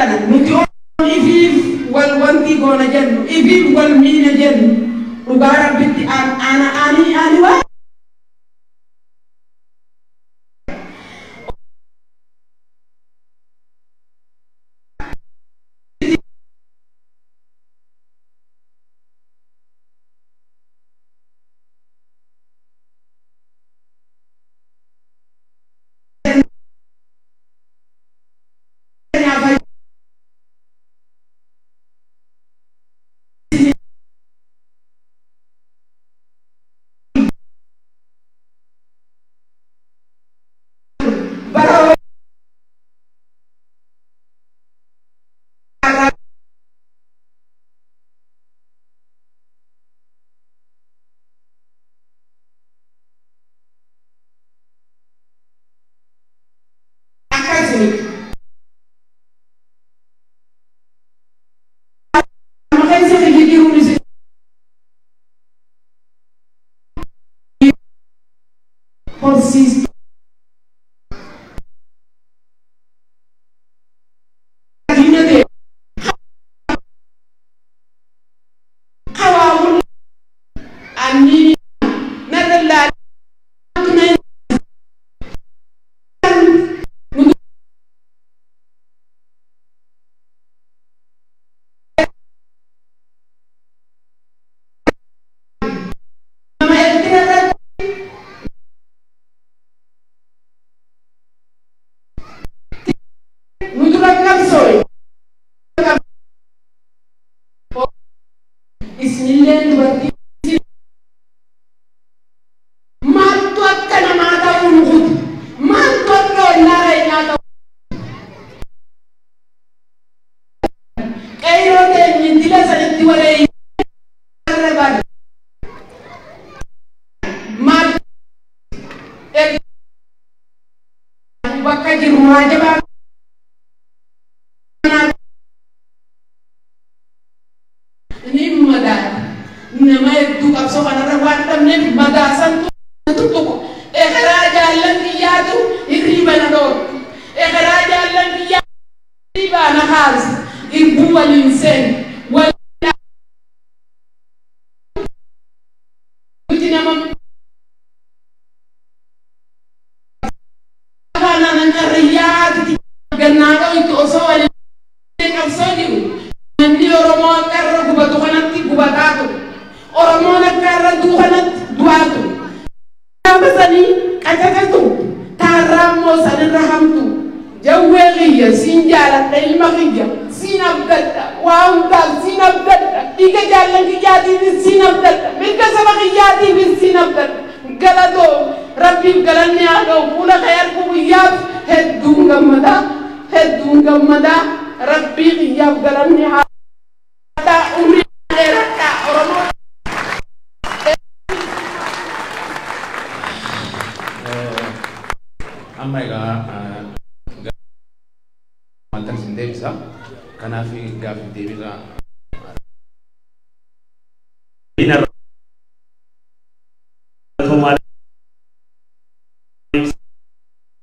kana nuti iviv wal wanti gona jennu iviv wal mina jennu ubara bitti ana ani wa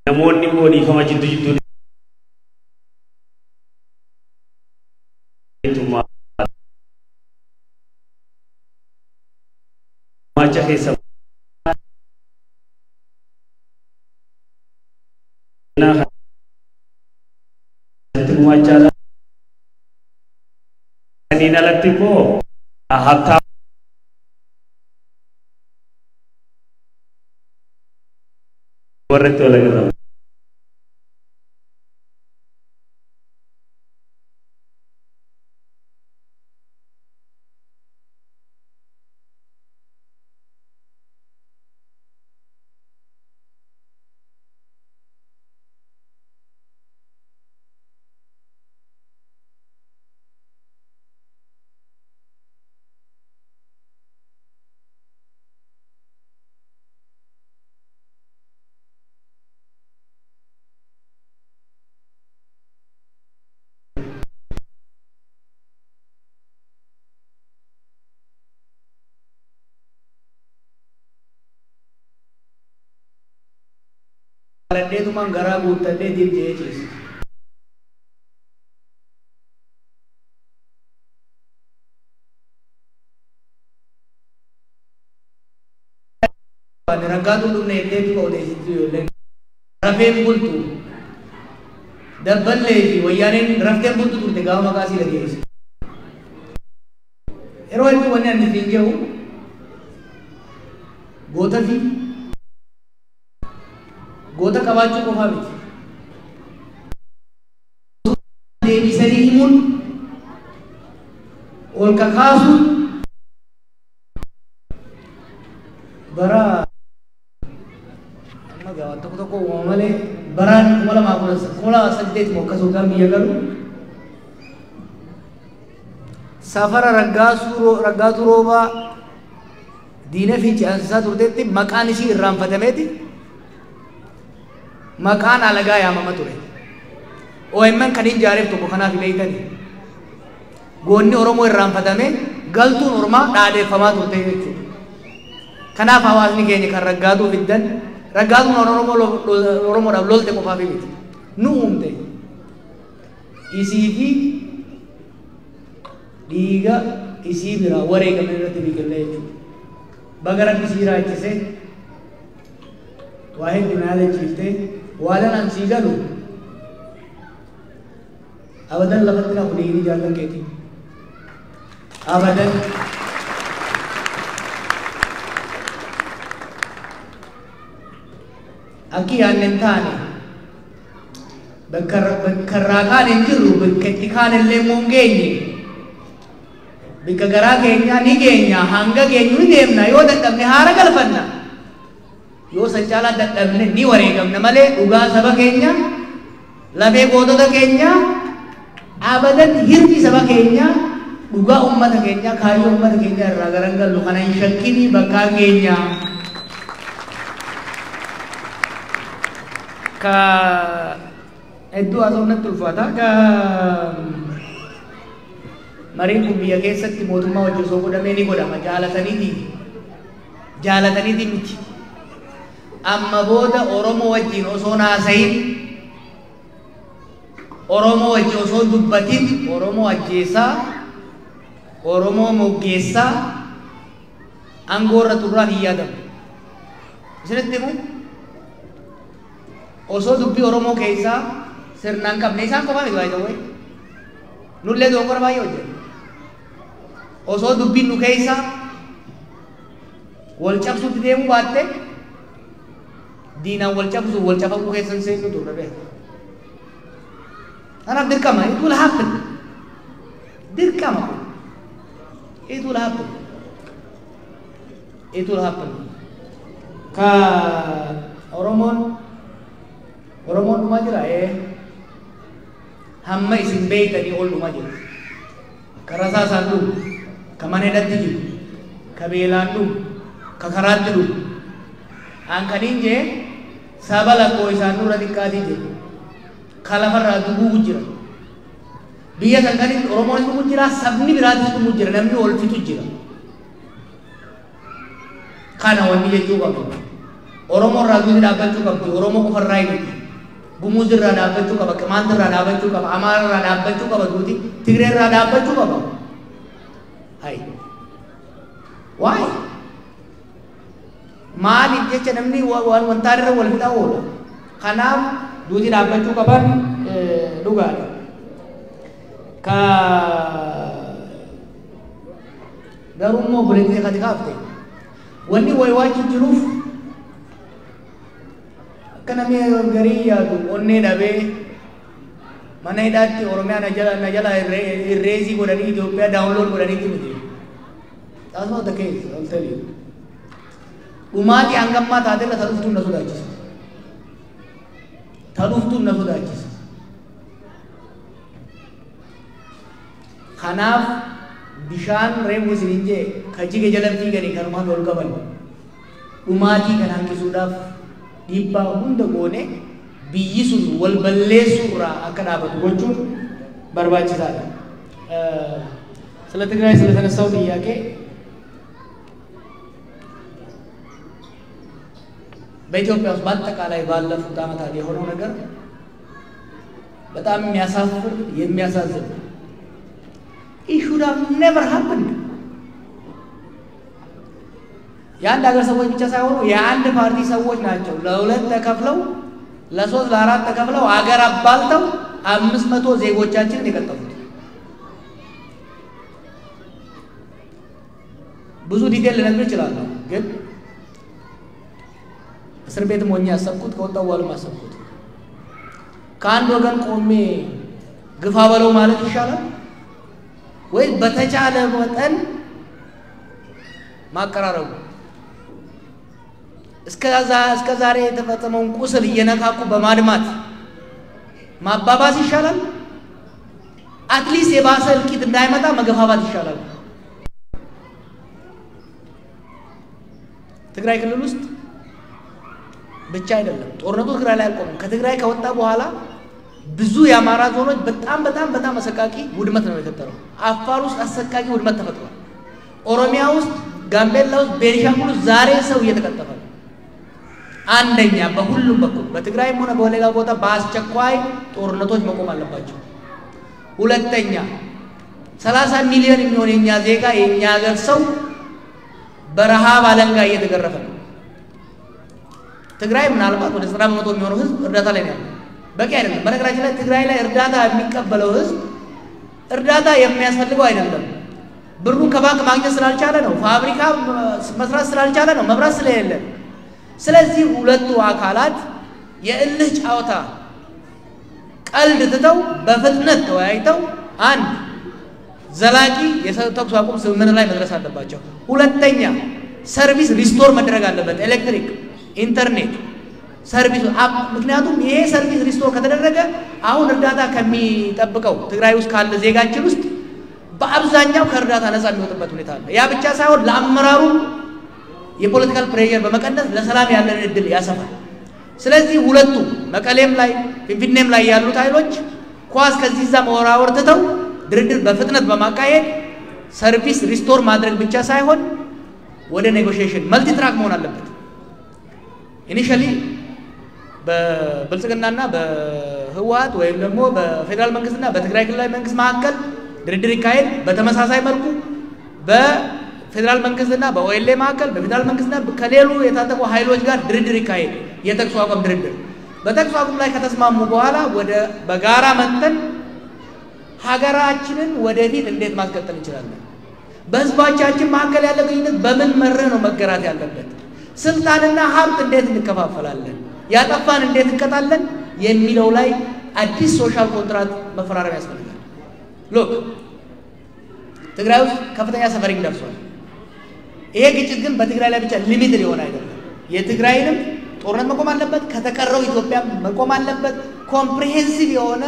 namoonni boonii fama jidduu macha keessa macha Saniin alatti immoo habtaa warratti wal agarra. Dia tu manggara buta dia di jejes. Neraka tu ne dia tu kau deh itu le. Rafe bultu. Dabbal le di wayarin rafe bultu tu tegak makasih lagi. Ero itu mana ni tinggal? Gota fi. Gota kawacu ko habi devi sarimun ol kakasu bara amma gawa to ko wamale baran wala ma kola sajdet mo kaso kam biya garu safara ragatu roba dina fi jansa turtetti makanisi irram fatameti makan alaga ya mama ture o emman kadin jaref to kana fi leitani gonni oromo irram fatame galtu norma dade fama turte yechu kana fawas ni geni kan ragadu biddan ragadu oromo da lolte ko fabi bit nu umte isifi diga isi bira ware kamera tibi kelle yechu bagara kisira chese wahid dinale chifte वाला नाम सीधा लो अवधन लगत ना खुली नहीं जाता कहती अवधन अकी अन्यंताने बकर्राकान इंजिरू बकतिकान ले मुंगेनी बकगरा केन्या नहीं केन्या हंगा केन्यू देवना यो दत्तम ने हारा कल्पना यो संचाला दत्तमने नि वरेगम नमले उगा सभा केन्या लबे गोदोद केन्या अबदन हिरती सभा केन्या उगा उम्मत केन्या खाई उम्मत केन्या रगरंग लुखना शक्किनी बका केन्या का एदु आदोन तुलफाता का मरी कुबिया के सत्ति मोतुमा वजो सोको डमेनी गोदा जालतनी दी मिथि amma booda oromo wajjin osoo naasayin oromo wajji osoo dubbatin oromo ajjeesaa oromo moggeessaa angoorra turraan hin yaadamu isinitti himu osoo dubbii oromoo keessaa sirnaan qabne isaan qofaa miti baay'ee ta'u nullee doongora baay'ee hojjenna osoo dubbiin nu keessaa wal cabsutti deemuu baatte Dina wal cabsu wal cafamu kesan sai itu rabe ana dirkama it will happen dirkama it will happen ka oromon dumajira hamma isin beitani ol dumajira karasa sandu kamane datti kabelandu kakarandu angkaninje sabala ko isanu radikati je kalafarra dugu jira biya sangani oromo dugu jira sabni birati dugu jira namni ol fitu jira kana wani je juga oromo ragu dapat juga oromo ko farrai gumuzir ra dapat juga kemantar ra dapat juga amar ra dapat juga duti tigre ra dapat juga hai why maal jecha namni waan wantaarra wal fitaa oola kanaaf duuti dhaabbachuu qaban dhugaadha ka garummoo buleetee kati kaafte wanni waywaach jiruuf akka namni garii yaadu onnee dhabee mana hidhaatti Oromiyaa na jala irreesii godhanii Itoophiyaa daawunlood godhaniitti miti. That's not the case, I'll tell you. Dhumaati hangammaa taatee la taluuftuun na sodaachisa. Taluuftuun na sodaachisa. Kanaaf bishaan reefu isiniin jee kajjige jala fiiganii kanumaan ol qaban dhumaatii kan hanqisuudhaaf dhiibbaa hunda goone biyyi sun wal balleessuurraa akka dhaabatu gochuun barbaachisaadha. ስለ ትግራይ ስለተነሳው ጥያቄ በኢትዮጵያ ውስጥ በአጠቃላይ ባለፉት ዓመታት የሆነው ነገር በጣም የሚያሳፍር የሚያሳዝን It should have never happened. የአንድ ሀገር ሰዎች ብቻ ሳይሆኑ የአንድ ፓርቲ ሰዎች ናቸው ለሁለት ተከፍለው ለሶስት ለአራት ተከፍለው አገር አባልተው 500 ዜጎቻችንን የቀጠፉት። ብዙ ዲቴል ልነግር እችላለሁ ግን እስር ቤትም ሆኜ ያሰብኩት ከወጣሁ በኋላ ያሰብኩት ከአንድ ወገን ቆሜ ግፋ በለው ማለት ይሻላል ወይ በተቻለ መጠን ማቀራረቡ እስከ ዛሬ የተፈጸመውን ቁስል እየነካኩ በማድማት ማባባስ ይሻላል አትሊስት የባሰ እልቂት እንዳይመጣ መገፋፋት ይሻላል። ትግራይ ክልል ውስጥ ብቻ አይደለም ጦርነቱ ትግራይ ላይ አልቆመም። ከትግራይ ከወጣ በኋላ ብዙ የአማራ ዞኖች በጣም አሰቃቂ ውድመት ነው የተፈጠረው። አፋር ውስጥ አሰቃቂ ውድመት ተፈጥሯል። ኦሮሚያ ውስጥ፣ ጋምቤላ ውስጥ፣ ቤኒሻንጉል ውስጥ ዛሬ ሰው እየተቀጠፈ ነው። አንደኛ በሁሉም በኩል በትግራይም ሆነ በሌላ ቦታ በአስቸኳይ ጦርነቶች መቆም አለባቸው። ሁለተኛ 30 ሚሊዮን የሚሆን የኛ ዜጋ የኛ ሀገር ሰው በረሃብ አለንጋ እየተገረፈ ነው። ትግራይ ምናልባት ወደ 90% የሚሆነው ህዝብ እርዳታ ላይ ነው ያለው። በቂ አይደለም። በነገራችን ላይ ትግራይ ላይ እርዳታ የሚቀበለው ህዝብ እርዳታ የሚያስፈልገው አይደለም። ብሩን ከባንክ ማግኘት ስላልቻለ ነው። ፋብሪካ መስራት ስላልቻለ ነው። መብራት ስለሌለ። ስለዚህ ሁለቱ አካላት የእልህ ጫወታ ቀልድ ትተው በፍጥነት ተወያይተው አንድ ዘላቂ የተኩስ አቁም ስምምነት ላይ መድረስ አለባቸው። ሁለተኛ ሰርቪስ ሪስቶር መደረግ አለበት። ኤሌክትሪክ፣ ኢንተርኔት ሰርቪስ ምክንያቱም ይሄ ሰርቪስ ሪስቶር ከተደረገ አሁን እርዳታ ከሚጠብቀው ትግራይ ውስጥ ካለ ዜጋችን ውስጥ በአብዛኛው ከእርዳታ ነፃ የሚወጣበት ሁኔታ አለ። ያ ብቻ ሳይሆን ለአመራሩ የፖለቲካል ፕሬሸር በመቀነስ ለሰላም ያለን እድል ያሰፋል። ስለዚህ ሁለቱ መቀሌም ላይ ፊንፊኔም ላይ ያሉት ኃይሎች ኳስ ከዚህ እዛ መወራወር ትተው ድርድር በፍጥነት በማካሄድ ሰርቪስ ሪስቶር ማድረግ ብቻ ሳይሆን ወደ ኔጎሺዬሽን መልቲ ትራክ መሆን አለበት። ኢኒሺያሊ በብልጽግናና በህወሓት ወይም ደግሞ በፌደራል መንግስትና በትግራይ ክልላዊ መንግስት መካከል ድርድር ይካሄድ። በተመሳሳይ መልኩ በፌደራል መንግስትና በኦኤልኤ መካከል በፌደራል መንግስትና ከሌሉ የታጠቁ ኃይሎች ጋር ድርድር ይካሄድ። የተኩስ አቁም ድርድር በተኩስ አቁም ላይ ከተስማሙ በኋላ ወደ በጋራ መጥተን ሀገራችንን ወደፊት እንዴት ማስቀጠል እንችላለን? በህዝባችን መካከል ያለ ግንኙነት በምን መርህ ነው መገራት ያለበት? ስልጣንና ሀብት እንዴት እንከፋፈላለን? ያጠፋን እንዴት እንቀጣለን? የሚለው ላይ አዲስ ሶሻል ኮንትራክት መፈራረም ያስፈልጋል። ሎክ ትግራይ ውስጥ ከፍተኛ ሰፈሪንግ ደርሷል። ይሄ ግጭት ግን በትግራይ ላይ ብቻ ሊሚትድ የሆነ አይደለም። የትግራይንም ጦርነት መቆም አለበት፣ ከተቀረው ኢትዮጵያ መቆም አለበት። ኮምፕሪሄንሲቭ የሆነ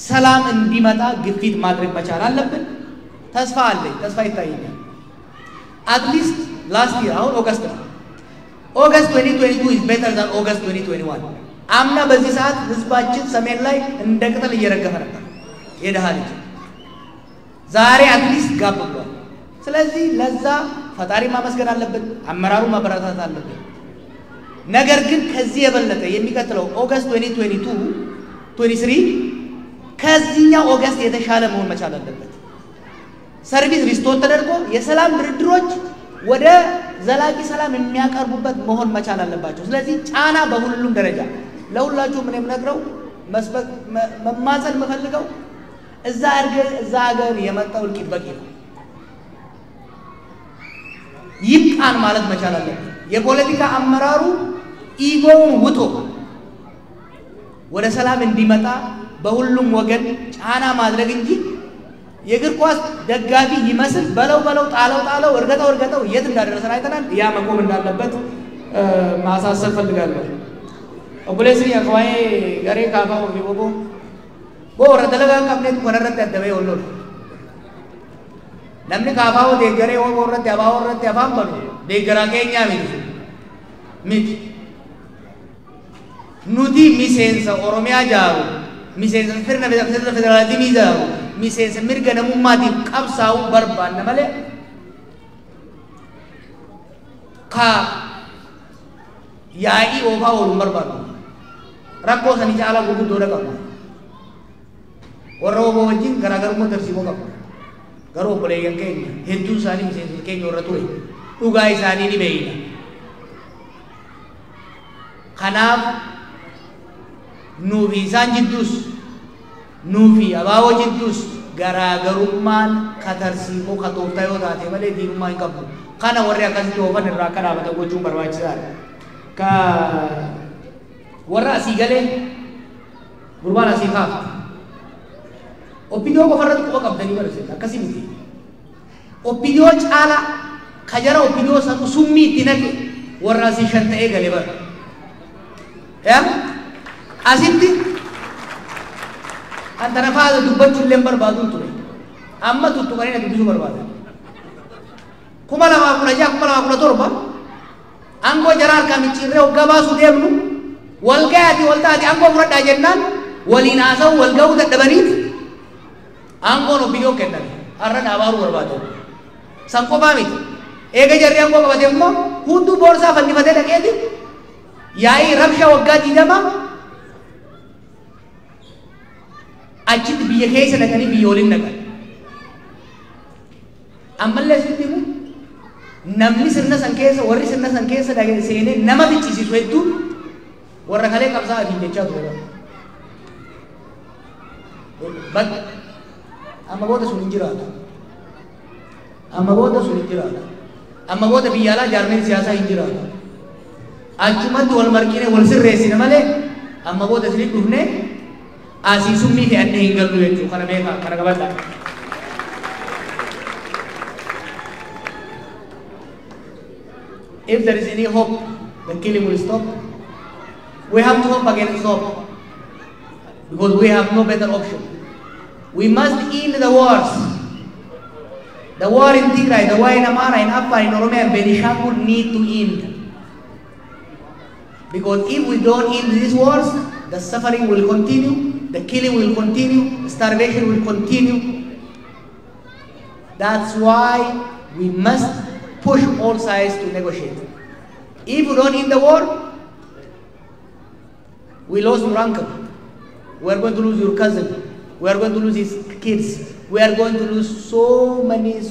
ሰላም እንዲመጣ ግፊት ማድረግ መቻል አለብን። ተስፋ አለኝ፣ ተስፋ ይታየኛል። አትሊስት ላስት ይር አሁን ኦገስት ነው። ኦገስት 2022 is better than August 2021። አምና በዚህ ሰዓት ህዝባችን ሰሜን ላይ እንደ ቅጠል እየረገፈ ነበር የደሃ ልጅ። ዛሬ አትሊስት ጋብ ብሏል። ስለዚህ ለዛ ፈጣሪ ማመስገን አለብን፣ አመራሩ ማበረታታት አለብን። ነገር ግን ከዚህ የበለጠ የሚቀጥለው ኦገስት 2022 23 ከዚህኛው ኦገስት የተሻለ መሆን መቻል አለበት። ሰርቪስ ሪስቶር ተደርጎ የሰላም ድርድሮች ወደ ዘላቂ ሰላም የሚያቀርቡበት መሆን መቻል አለባቸው። ስለዚህ ጫና በሁሉም ደረጃ ለሁላችሁ ምን የምነግረው መስበክ መማጸን የምፈልገው እዛ ሀገር የመጣው እልቂት በቂ ነው። ይብቃን ማለት መቻል አለበት። የፖለቲካ አመራሩ ኢጎውን ውጦ ወደ ሰላም እንዲመጣ በሁሉም ወገን ጫና ማድረግ እንጂ የእግር ኳስ ደጋፊ ይመስል በለው ጣለው እርገጠው የት እንዳደረሰን አይተናል። ያ መቆም እንዳለበት ማሳሰብ ፈልጋለሁ። ኦቡሌስኒ አኳይ ገሬ ካፋው ቢቦቦ ቦረ ደለጋ ቀብኔት ወረረተ ደበ ወሎ namni kaafaa deeggaree waan warratti abaa warratti afaan balu deeggaraa keenyaa miti nuti miseensa oromiyaa jaaru miseensa sirna federaalizimii jaaru miseensa mirga namummaatiif qabsaa'uu barbaanna malee ka yaa'ii oofaa ooluun barbaadu rakkoo sanii caalaa gurguddoodha qabna warra obbo wajjin garaagarummaa tarsiimoo qabna garuu obboleeyyan keenya hedduun isaanii miseensa keenya warra ture dhugaa isaanii ni beeyna. Kanaaf nuufi isaan jidduus nuufi abaaboo jidduus garaagarummaan ka tarsiimoo ka tooftaa yoo taate malee diinummaa hin qabdu. Kana warri akkasitti oofan irraa akka dhaabatan gochuun barbaachisaadha. Ka warra asii galee gurbaan asii kaafta. Opiniyoo qofarratti quba qabdanii barsiisa akkasii miti. Opiniyoo caala ka jara opiniyoo san summii itti naqe warra asii shan ta'ee galee bara. Asitti antana faada dubbachuu illee barbaaduun ture. Amma tuttuqanii na dubbisuu barbaadan. 2016-2017 angoo jara harkaa micciirree hoggaa baasuu deemnu walgayaati waltaati angoo fudhadhaa jennaan waliin haasa'u walga'uu dadhabaniiti. Angoo opiniyoo kennan har'a dhaabaaruu barbaadan. San qofaa miti. Eega jarri angoo qabatee immoo hunduu boorsaa fannifatee dhaqeeti yaa'ii rabsha waggaa 20 achitti biyya keessa dhaqanii biyya waliin dhaqan. Ammallee asitti immoo namni sirna san keessa warri sirna san keessa dhaqee seenee nama ficcisiisu hedduun warra kalee qabsaa'aa fi jechaa ture. Amma booda sun hin jiraatu. Amma booda sun hin jiraatu. Amma booda biyya alaa jaarmeen siyaasaa hin jiraatu. Achumatti wal marqine wal sirreessine malee amma booda isin dhufne asii summii fe'annee hin gallu jechuudha. Kana beekaa kana qabadhaa. If there is any hope, the killing will stop. We have to hope against hope because we have no better option. We must end the wars. The war in Tigray, the war in Amara, in Afar, in Oromia, and Benishangul need to end. Because if we don't end these wars, the suffering will continue, the killing will continue, the starvation will continue. That's why we must push all sides to negotiate. If we don't end the war, we lost your uncle. We are going to lose your cousin. We are going to lose his kids. We are going to lose so many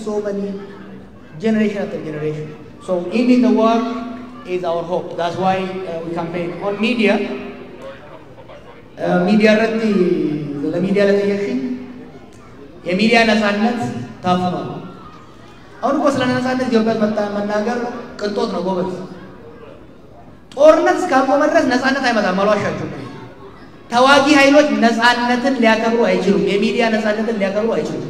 generation after generation. So ending the war is our hope. That's why we campaign on media. Media rati, the media rati yakin. Ye media nasanat tafma. Aur ko selana nasanat jawab managar kentot na gobat. Ornas kamu maras nasanat ay mata malwasha chukri. ተዋጊ ኃይሎች ነፃነትን ሊያከብሩ አይችሉም። የሚዲያ ነፃነትን ሊያከብሩ አይችሉም።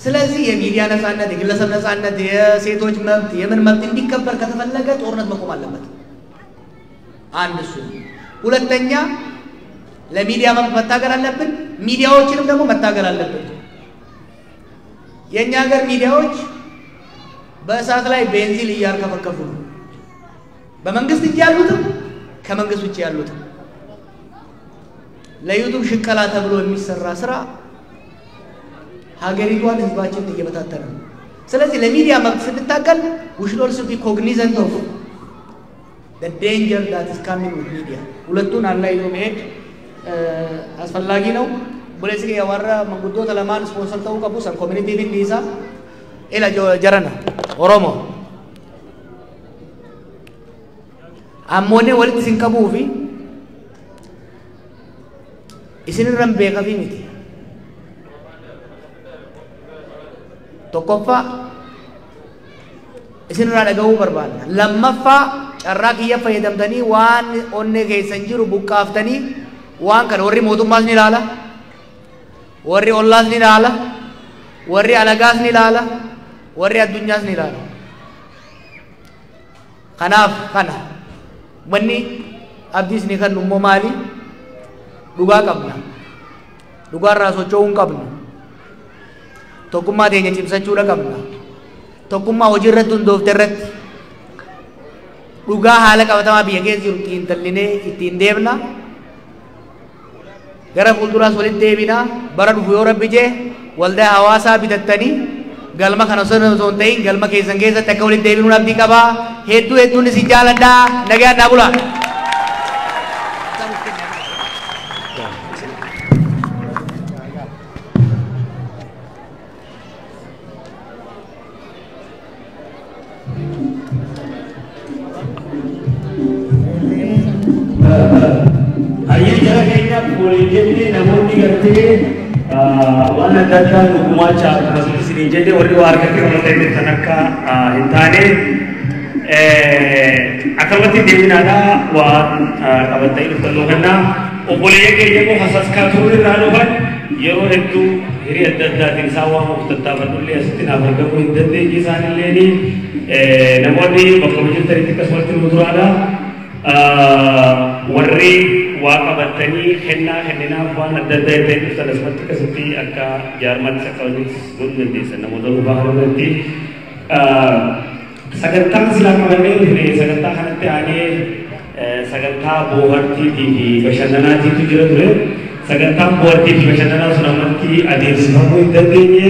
ስለዚህ የሚዲያ ነፃነት፣ የግለሰብ ነፃነት፣ የሴቶች መብት፣ የምን መብት እንዲከበር ከተፈለገ ጦርነት መቆም አለበት። አንድ እሱ። ሁለተኛ ለሚዲያ መብት መታገል አለብን። ሚዲያዎችንም ደግሞ መታገል አለብን። የኛ ሀገር ሚዲያዎች በእሳት ላይ ቤንዚን እያርከፈከፉ ነው። በመንግስት እጅ ያሉትም ከመንግስት ውጭ ያሉትም ለዩቱብ ሽቀላ ተብሎ የሚሰራ ስራ ሀገሪቷን ህዝባችን እየበታተነ ነው። ስለዚህ ለሚዲያ መብት ስንታገል we should also be cognizant of the danger that is coming with media. ሁለቱን አላይቶ መሄድ አስፈላጊ ነው። ቦሌስኪ ያወራ መንጉዶ ተለማን ስፖንሰር ተው ቀቡ ሰን ኮሚኒቲ ቢንዲሳ ኤላ ጀረና ኦሮሞ አሞኔ ወልት ሲንቀቡፊ isinirran beekafi miti. Tokkoffaa isin irraa dhagahuu barbaadna. Lammaffaa carraa kiyya fayyadamtanii waan onnee keessan jiru buqqaaftanii waan kana warri mootummaas ni ilaala, warri ollaas ni ilaala, warri alagaas ni ilaala, warri addunyaas ni ilaala. Kanaaf kana manni abdiis ni kan immoo maali? Dhugaa qabna. Dhugaarraa socho'uu hin qabnu. Tokkummaa teenya cimsachuudha qabna. Tokkummaa hojii irratti hundoofte irratti dhugaa haala qabatamaa biyya keessa jiru ittiin tallinee ittiin deemna. Gara fuulduraas walitti deebina. Bara dhufu yoo Rabbi jee waldaa hawaasaa bitattanii galma kana osoo hin ta'in galma keessan keessatti akka walitti deebinuun abdii qabaa. Hedduun isin jaaladhaa. Nagaan naa bulaa. Ayah jara kayaknya boleh jadi namun waan adda addaa gumaachaa akkasumas isin jedhe warri warga keewwata inni kan akka hin taane akkamatti deeminaadha waan qabatanii dhuftannoo kannaa obboleeyya keenya immoo hasaskaa turuun irraa dhufan yeroo hedduu hirii adda addaatiin isaan waamuuf tattaafadhullee asitti naaf argamuu hin dandeenye isaanillee namoonni bakka hojjetanitti akkasumatti nu duraadha warri waa qabatanii kenninaaf waan adda addaa irraa dhuftan asumatti akkasitti akka jaarmatti akka walitti godhuu dandeessan namoota dhuunfaa kanarratti sagantaan silaa qabannee dhufne sagantaa kanatti aanee sagantaa bohaartiitii fi bashannanaatiitu jira ture sagantaan bohaartii fi bashannanaa sun ammatti adeemsifamuu hin dandeenye